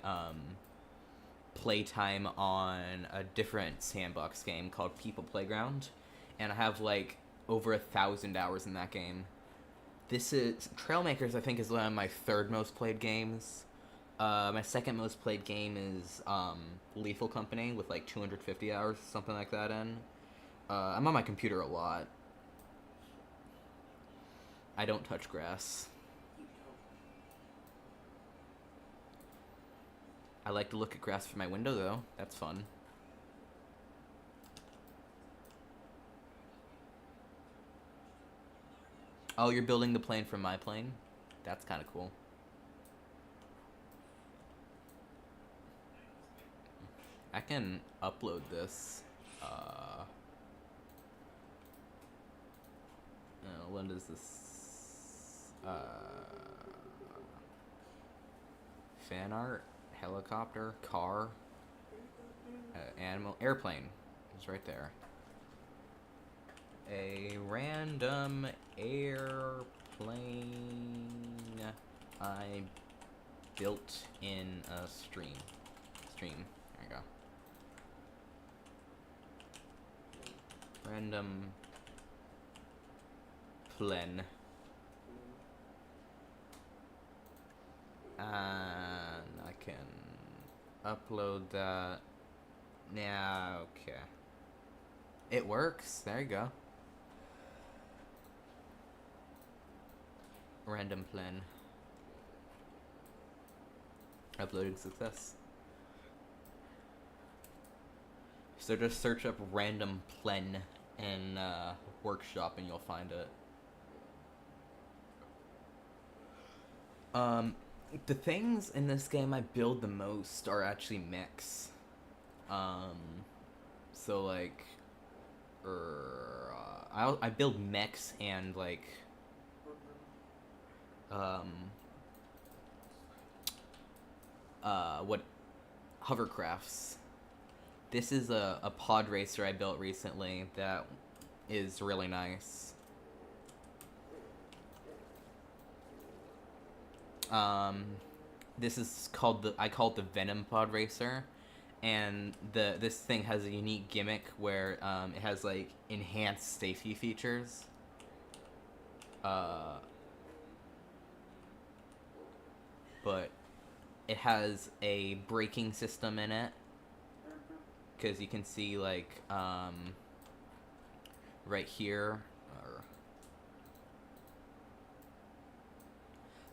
playtime on a different sandbox game called People Playground, and I have like over 1,000 hours in that game. This is Trailmakers. I think is one of my third most played games. My second most played game is Lethal Company with like 250 hours, something like that. I'm on my computer a lot. I don't touch grass. I like to look at grass from my window, though. That's fun. Oh, you're building the plane from my plane? That's kind of cool. I can upload this. When does this... fan art? Helicopter, car, animal, airplane. It's right there. A random airplane I built in a stream. There you go. Random plane. And I can upload that. Yeah, okay. It works. There you go. Random plan. Uploading success. So just search up random plen in workshop and you'll find it. The things in this game I build the most are actually mechs. So like, I build mechs and like, what, hovercrafts. This is a pod racer I built recently that is really nice. This is called I call it the Venom Pod Racer, and this thing has a unique gimmick where it has like enhanced safety features. But it has a braking system in it, because you can see like right here,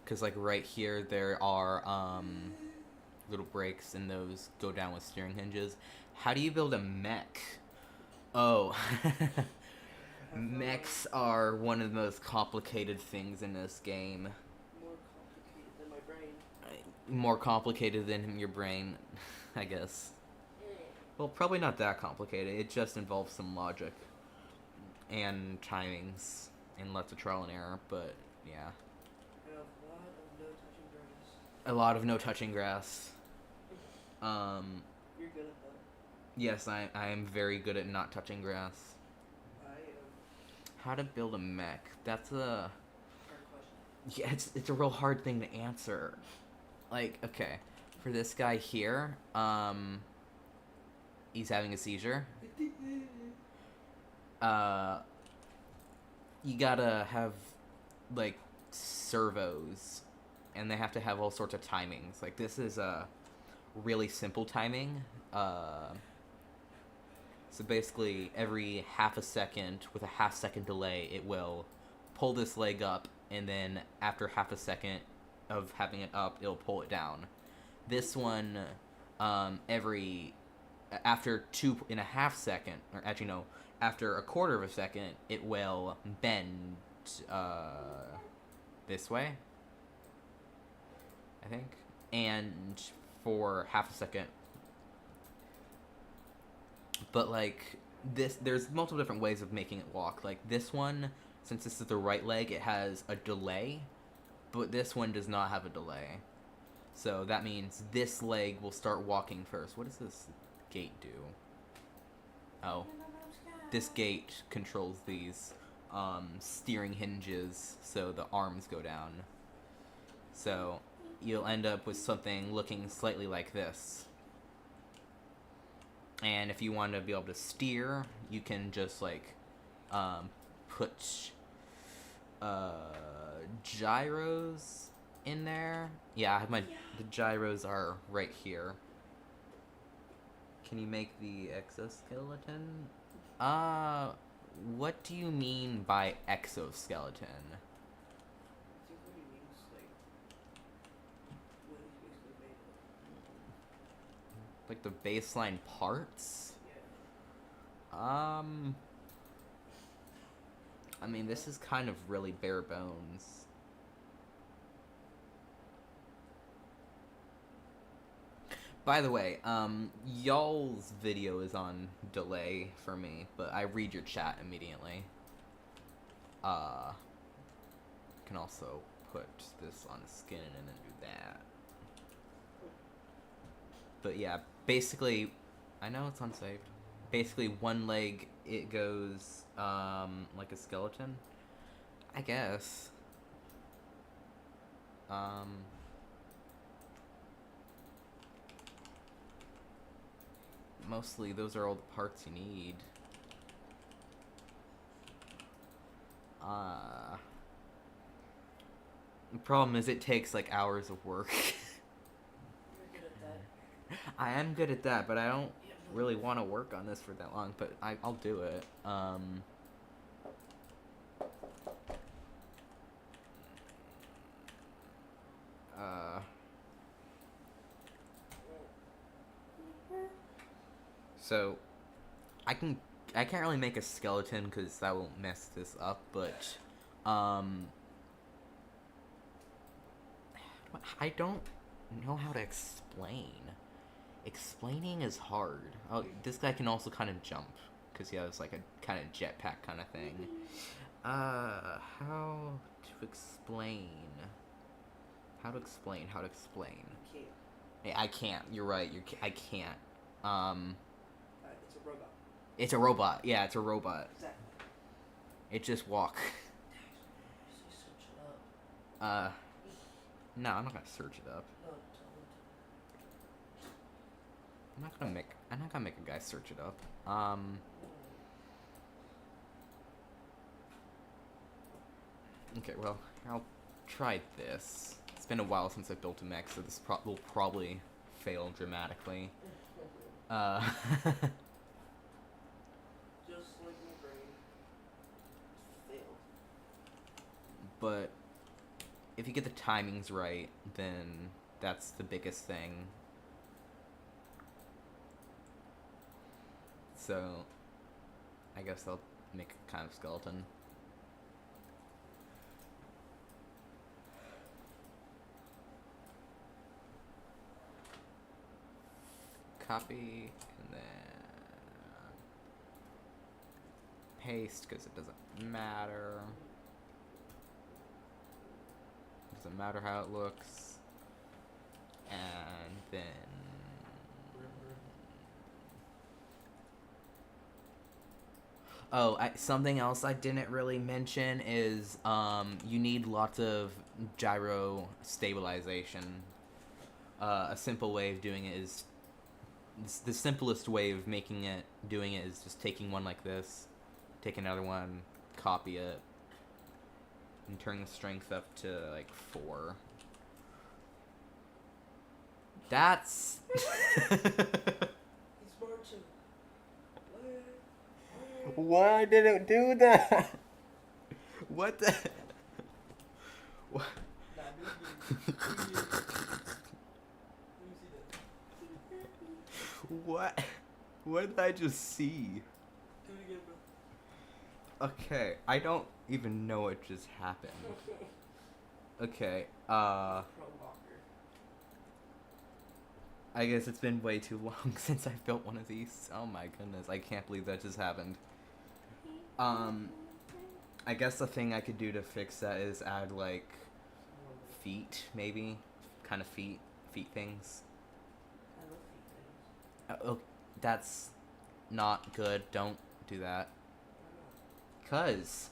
because like right here there are little brakes, and those go down with steering hinges. How do you build a mech? Oh, mechs are one of the most complicated things in this game. More complicated than my brain. More complicated than your brain, I guess. Well, probably not that complicated. It just involves some logic and timings and lots of trial and error, but yeah. And a lot of no touching grass. A lot of no touching grass. You're good at that. Yes, I am very good at not touching grass. I am. How to build a mech? That's a... Hard question. Yeah, it's a real hard thing to answer. Like, okay, for this guy here, he's having a seizure. You gotta have, like, servos, and they have to have all sorts of timings. Like, this is a really simple timing. So basically, every half a second, with a half-second delay, it will pull this leg up, and then after half a second of having it up, it'll pull it down. This one, after 2.5 seconds, or actually no, after a quarter of a second, it will bend this way, I think, and for half a second. But like this, there's multiple different ways of making it walk. Like this one, since this is the right leg, it has a delay, but this one does not have a delay. So that means this leg will start walking first. What does this gate do? Oh, this gate controls these steering hinges, so the arms go down. So you'll end up with something looking slightly like this. And if you want to be able to steer, you can just like put gyros in there. Yeah, I have the gyros are right here. Can you make the exoskeleton? What do you mean by exoskeleton? I think what he means, like, what he's basically made of. Like the baseline parts? Yeah. I mean, this is kind of really bare bones. By the way, y'all's video is on delay for me, but I read your chat immediately. Can also put this on the skin and then do that. But yeah, basically, I know it's unsaved. Basically, one leg, it goes, like a skeleton, I guess. Mostly, those are all the parts you need. The problem is it takes, like, hours of work. You're good at that. I am good at that, but I don't really want to work on this for that long, but I'll do it. So, I can't really make a skeleton because that will mess this up, but, I don't know how to explain. Explaining is hard. Oh, this guy can also kind of jump, because he has, like, a kind of jetpack kind of thing. How to explain? How to explain? Can't. Hey, I can't. You're right. I can't. It's a robot. It's a robot. Yeah, it's a robot. Exactly. It just walk. Just search it up. No, I'm not gonna search it up. No, tell him I'm not gonna make a guy search it up. Okay, well, I'll try this. It's been a while since I built a mech, so this will probably fail dramatically. Just like my brain. Failed. But if you get the timings right, then that's the biggest thing. So, I guess I'll make a kind of skeleton. Copy, and then paste, because it doesn't matter. Doesn't matter how it looks. And then something else I didn't really mention is you need lots of gyro stabilization. A simple way of doing it is the simplest way of doing it is just taking one like this, take another one, copy it, and turn the strength up to like 4. That's He's marching. why did it do that? What the? What? Nah, do it again. Let me see that. What? What did I just see? Do it again, bro. Okay, I don't even know what just happened. Okay, Pro walker. I guess it's been way too long since I built one of these. Oh my goodness, I can't believe that just happened. I guess the thing I could do to fix that is add, like, feet, maybe? Kind of feet things. I love feet things. Oh, that's not good. Don't do that. Why not? 'Cause.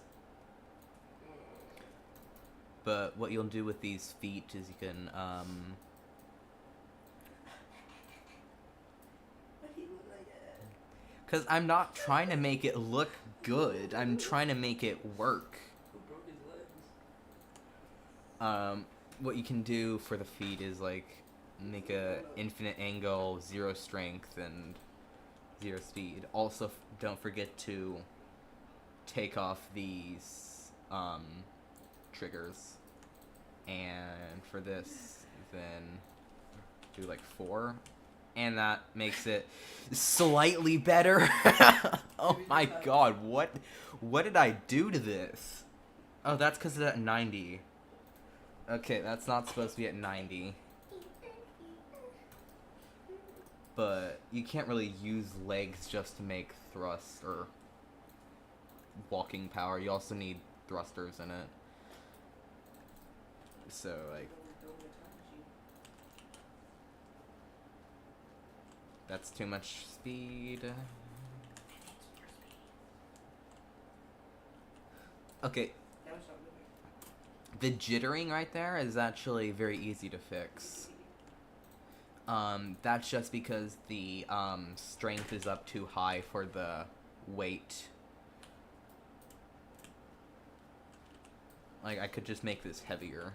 But what you'll do with these feet is you can, Why he look like that? Because I'm not trying to make it look good. I'm trying to make it work. Who broke his legs? What you can do for the feet is, like, make a infinite angle, 0 strength, and 0 speed. Also, don't forget to take off these, triggers. And for this, then do, like, 4. And that makes it slightly better. Oh my god, what did I do to this? Oh, that's because it's at 90. Okay, that's not supposed to be at 90. But you can't really use legs just to make thrusts or walking power. You also need thrusters in it. So, like, that's too much speed. Okay, Now it's not moving. the jittering right there is actually very easy to fix. That's just because the strength is up too high for the weight. Like, I could just make this heavier.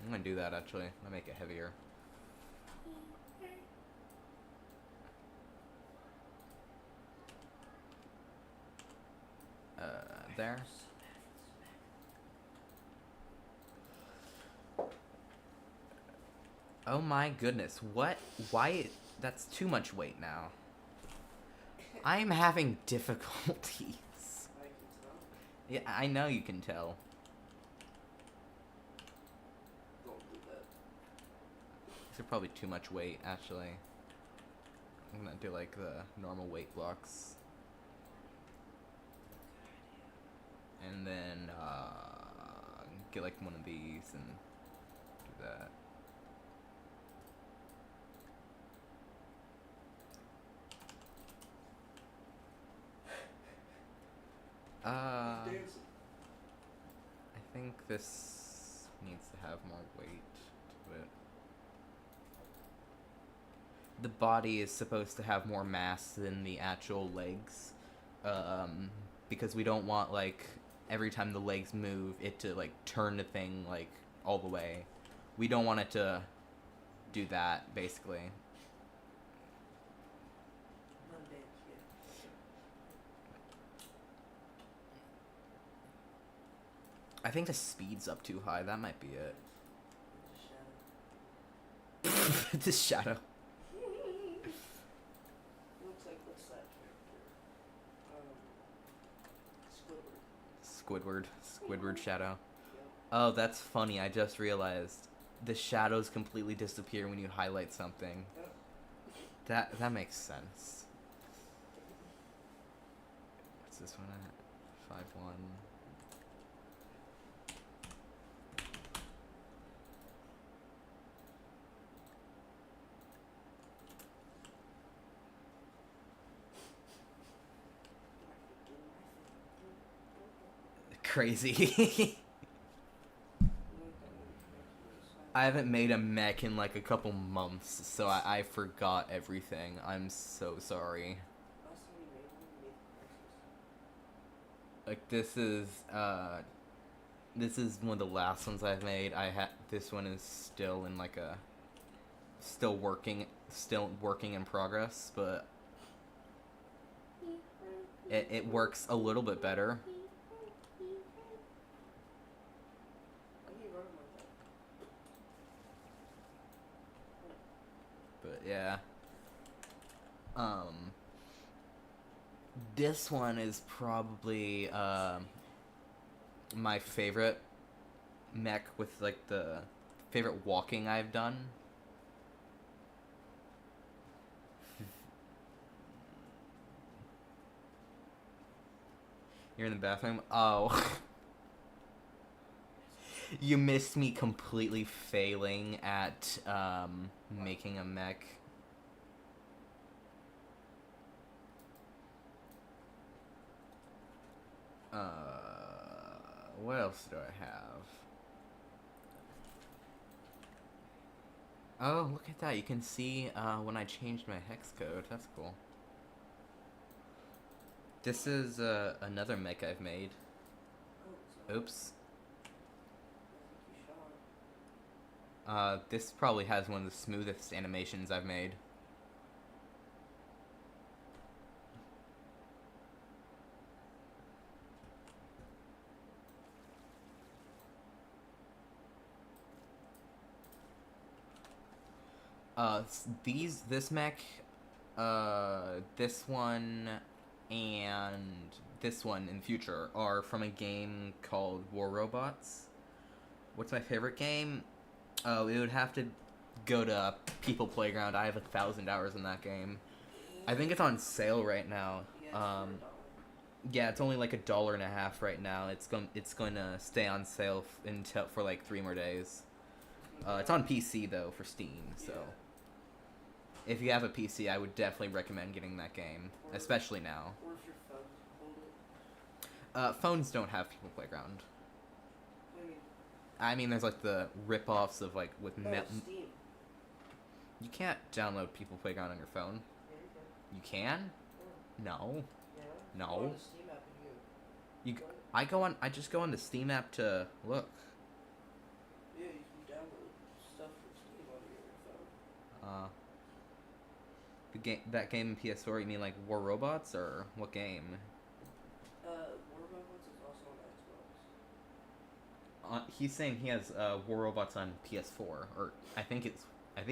I'm gonna do that actually. I'm gonna make it heavier. There. Oh my goodness, what? Why? That's too much weight now. I'm having difficulties. I can tell. Yeah, I know you can tell. Don't do that. These are probably too much weight, actually. I'm gonna do like the normal weight blocks. And then get like one of these and do that. Dancing. I think this needs to have more weight to it. The body is supposed to have more mass than the actual legs, because we don't want like every time the legs move it to like turn the thing like all the way. We don't want it to do that, basically. Not dance, yeah. I think the speed's up too high. That might be it. It's a shadow. The shadow. Looks like what's that character? Squidward shadow. Yep. Oh, that's funny. I just realized the shadows completely disappear when you highlight something. Yep. That makes sense. What's this one at? 5-1. Crazy. I haven't made a mech in like a couple months, so I forgot everything. I'm so sorry. Last time you made one, you made the Like this is one of the last ones I've made. This one is still in like a still working in progress, but it works a little bit better. Why are you running like that? But yeah. This one is probably my favorite mech with like the favorite walking I've done. You're in the bathroom? Oh. You missed me completely failing at making a mech. What else do I have? Oh, look at that. You can see when I changed my hex code. That's cool. This is another mech I've made. Oh, Oops. you shot. This probably has one of the smoothest animations I've made. This mech, this one, and this one in future are from a game called War Robots. What's my favorite game? Oh, it would have to go to People Playground. I have 1,000 hours in that game. I think it's on sale right now. Yeah, Yeah, it's only like $1.50 right now. It's going to stay on sale until for like 3 more days. It's on PC though for Steam, so if you have a PC, I would definitely recommend getting that game, especially now. Or if your phone can hold it. Phones don't have People Playground. What do you mean? I mean, there's like the rip-offs of like with Oh, Steam. You can't download People Playground on your phone. Yeah, you You can? Yeah. No. Yeah. No. Go on the Steam app and You. I just go on the Steam app to look. Yeah, you can download stuff from Steam onto your phone. That game in PS4. You mean like War Robots or what game? War Robots is also on Xbox. He's saying he has War Robots on PS4, or I think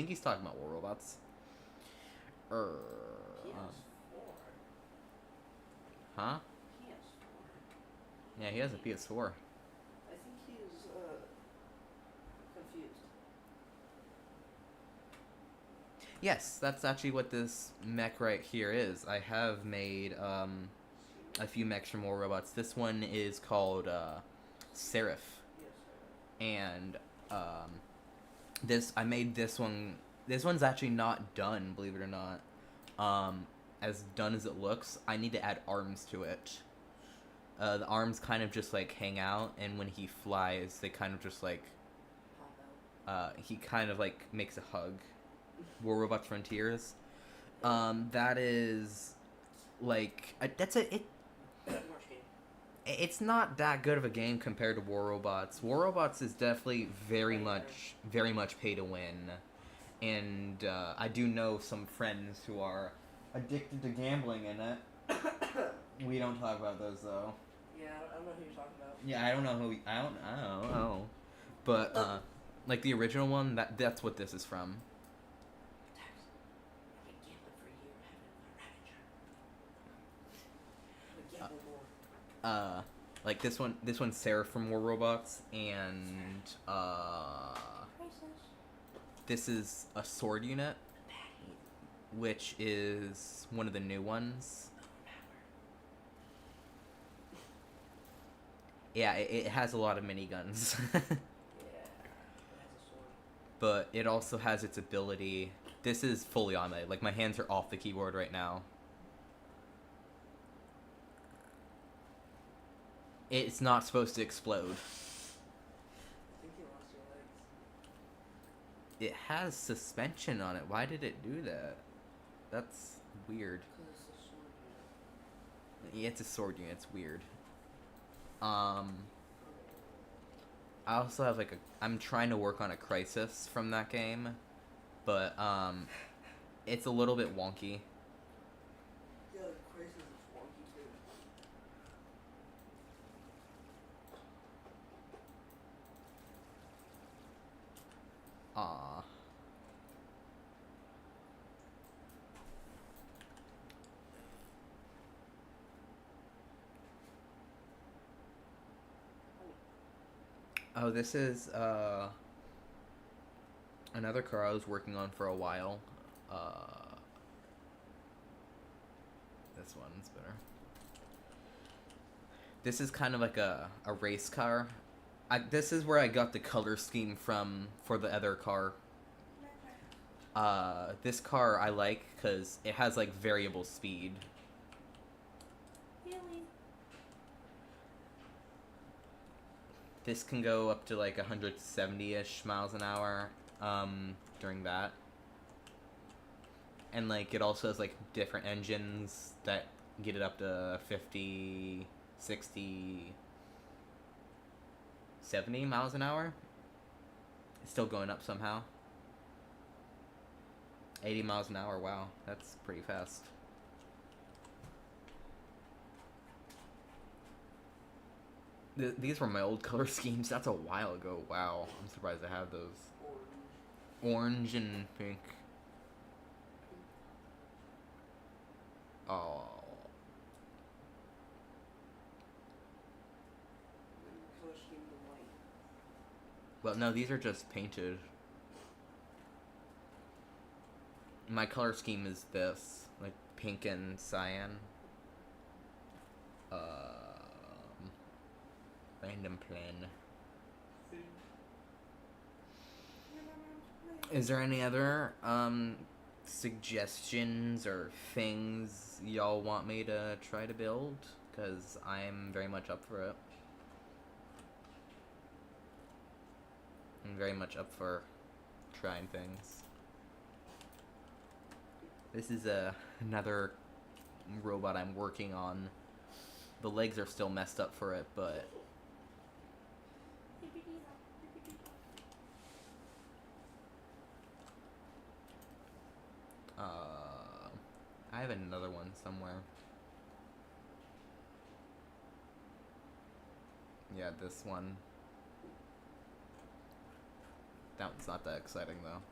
he's talking about War Robots. PS4. Huh? PS4. Yeah, he has a PS4. I think he's confused. Yes, that's actually what this mech right here is. I have made a few mechs for more robots. This one is called Seraph, Yes, and I made this one. This one's actually not done, believe it or not. As done as it looks, I need to add arms to it. The arms kind of just like hang out, and when he flies, they kind of just like pop out. he kind of like makes a hug. War Robots Frontiers. That is like that's a it. March game. It's not that good of a game compared to War Robots. War Robots is definitely very much pay to win, and I do know some friends who are addicted to gambling in it. We don't talk about those though. Yeah, I don't know who you're talking about. Yeah, I don't know who. I don't know. But like the original one, that's what this is from. I've been gambling for a year. I haven't got rabbit more. Like this one's Sarah from War Robots, and this is a sword unit, which is one of the new ones. Yeah, it has a lot of miniguns. Yeah, it has a sword. But it also has its ability. This is fully automated. Like, my hands are off the keyboard right now. It's not supposed to explode. I think you lost your legs. It has suspension on it. Why did it do that? That's weird. Because it's a sword unit. Yeah, it's a sword unit. It's weird. I also have like I'm trying to work on a crisis from that game, but it's a little bit wonky. Yeah, the crisis is wonky too. Aw. Oh, this is another car I was working on for a while. This one's better. This is kind of like a race car. This is where I got the color scheme from for the other car. This car I like because it has like variable speed. Really? This can go up to like 170-ish miles an hour during that. And like it also has like different engines that get it up to 50, 60, 70 miles an hour. It's still going up somehow. 80 miles an hour, wow, that's pretty fast. These were my old color schemes. That's a while ago. Wow, I'm surprised I have those. Orange and pink. Oh. And color scheme the white. Well, no, these are just painted. My color scheme is this, like pink and cyan. Random plan. Is there any other suggestions or things y'all want me to try to build? Because I'm very much up for it. I'm very much up for trying things. This is another robot I'm working on. The legs are still messed up for it, but I have another one somewhere. Yeah, this one. That one's not that exciting though.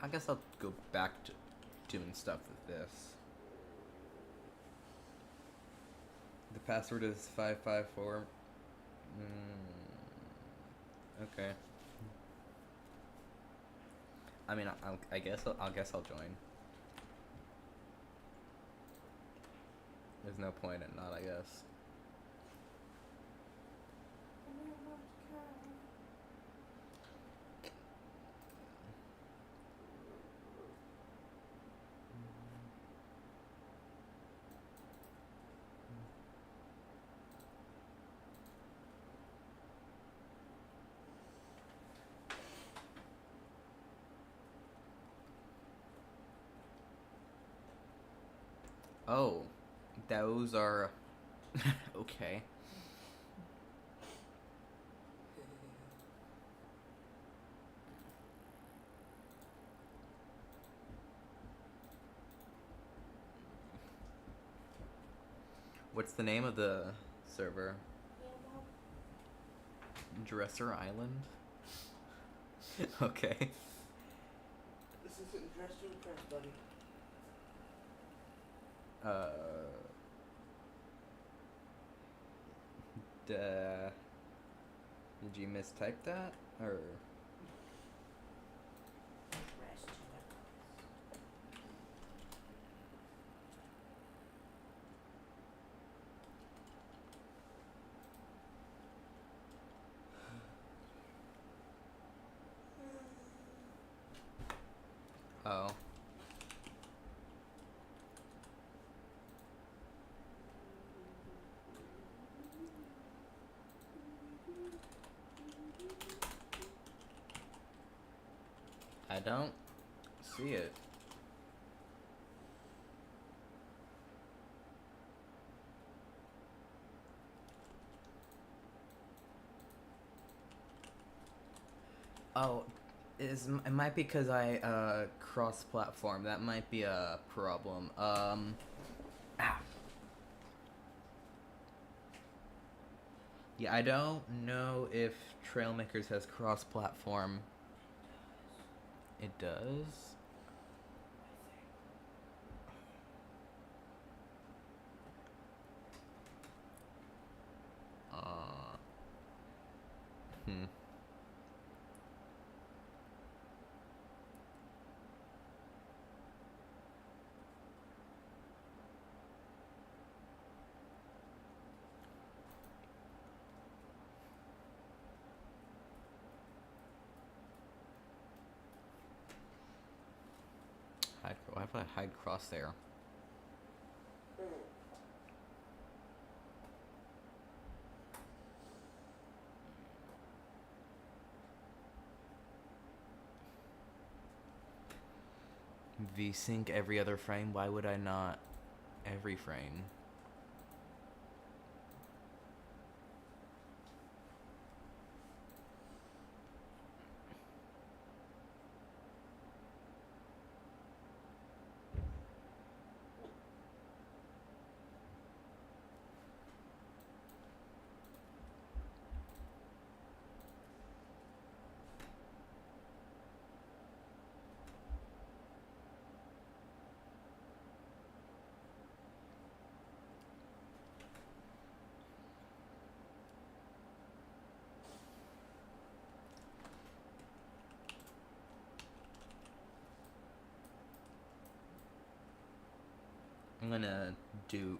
I guess I'll go back to doing stuff with this. The password is 554. Okay. I mean, I guess I'll join. There's no point in not, I guess. Oh, those are okay. What's the name of the server? Dresser Island? Okay. This isn't dress to impress, buddy. Did you mistype that? Or Dress to impress. oh. I don't see it. Oh, it might be because I cross-platform. That might be a problem. Ah. Yeah, I don't know if Trailmakers has cross-platform. It does. Hmm. Why put a hide cross there? VSync every other frame? Why would I not every frame?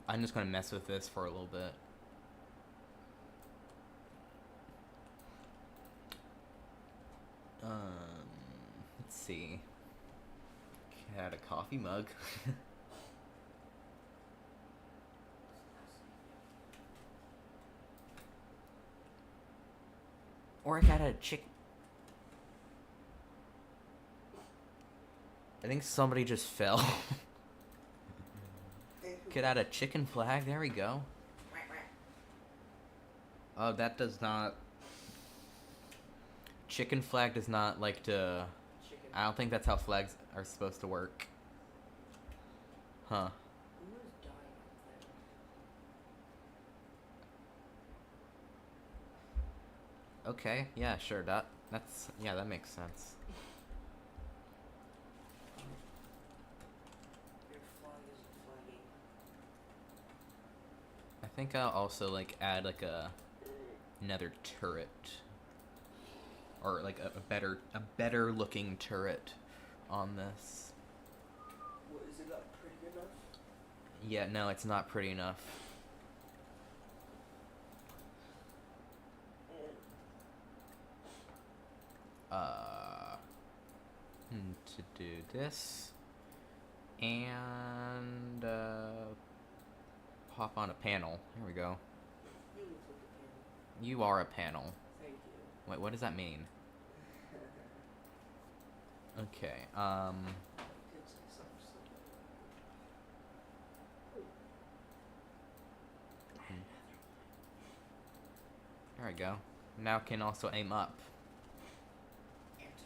I'm just gonna mess with this for a little bit. Let's see. Had a coffee mug. Or I got a chick. I think somebody just fell. Could add a chicken flag. There we go. Oh, that does not. Chicken flag does not like to. Chicken. I don't think that's how flags are supposed to work. Huh. Who is dying up there? Okay. Yeah. Sure. That makes sense. think I'll also like add like another turret, or like a better looking turret on this. What, is it not pretty enough? Yeah, no, it's not pretty enough. To do this and pop on a panel. Here we go. You look like a panel. You are a panel. Thank you. Wait, what does that mean? Okay. It's like something. There we go. Now can also aim up. Anti-ink.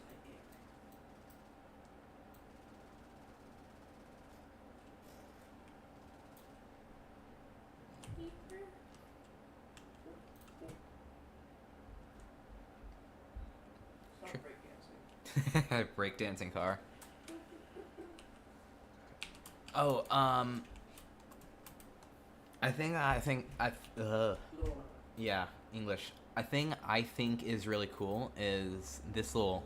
It's not breakdancing. Breakdancing car. Oh, I think yeah, English. I think is really cool is this little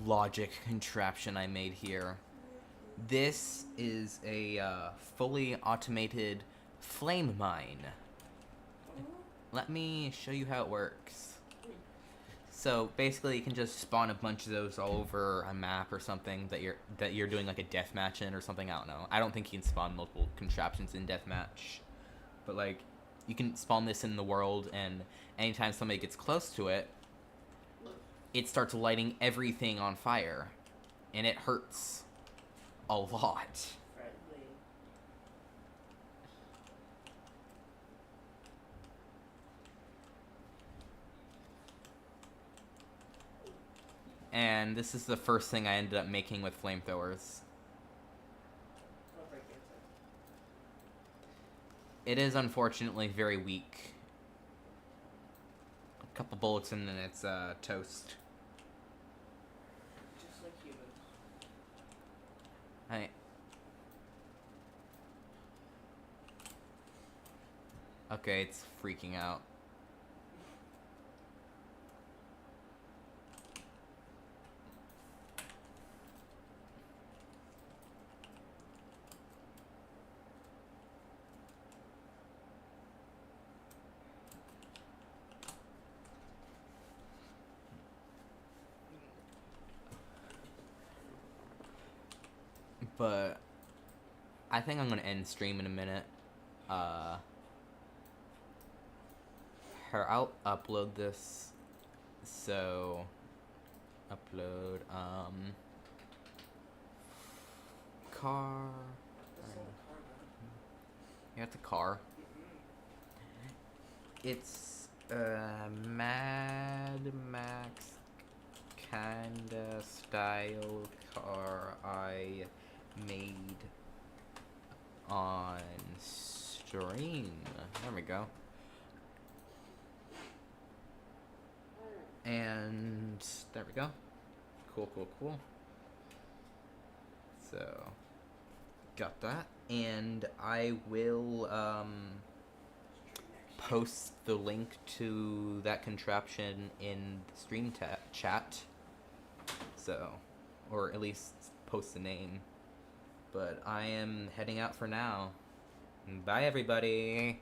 logic contraption I made here. This is a fully automated flame mine. Let me show you how it works. So basically, you can just spawn a bunch of those all over a map or something that you're doing like a deathmatch in or something. I don't know. I don't think you can spawn multiple contraptions in deathmatch, but like you can spawn this in the world, and anytime somebody gets close to it, it starts lighting everything on fire, and it hurts a lot. Friendly. And this is the first thing I ended up making with flamethrowers. Not breakdancing. It is unfortunately very weak. A couple bullets and then it's toast. Just like humans. Okay, it's freaking out. But I think I'm gonna end stream in a minute. Here, I'll upload this. So upload car. That's not a car, man. Yeah, it's a car. It's Mad Max kinda style car I made on stream. There we go. And there we go. Cool. So got that, and I will post the link to that contraption in the stream chat. So, or at least post the name. But I am heading out for now. Bye, everybody.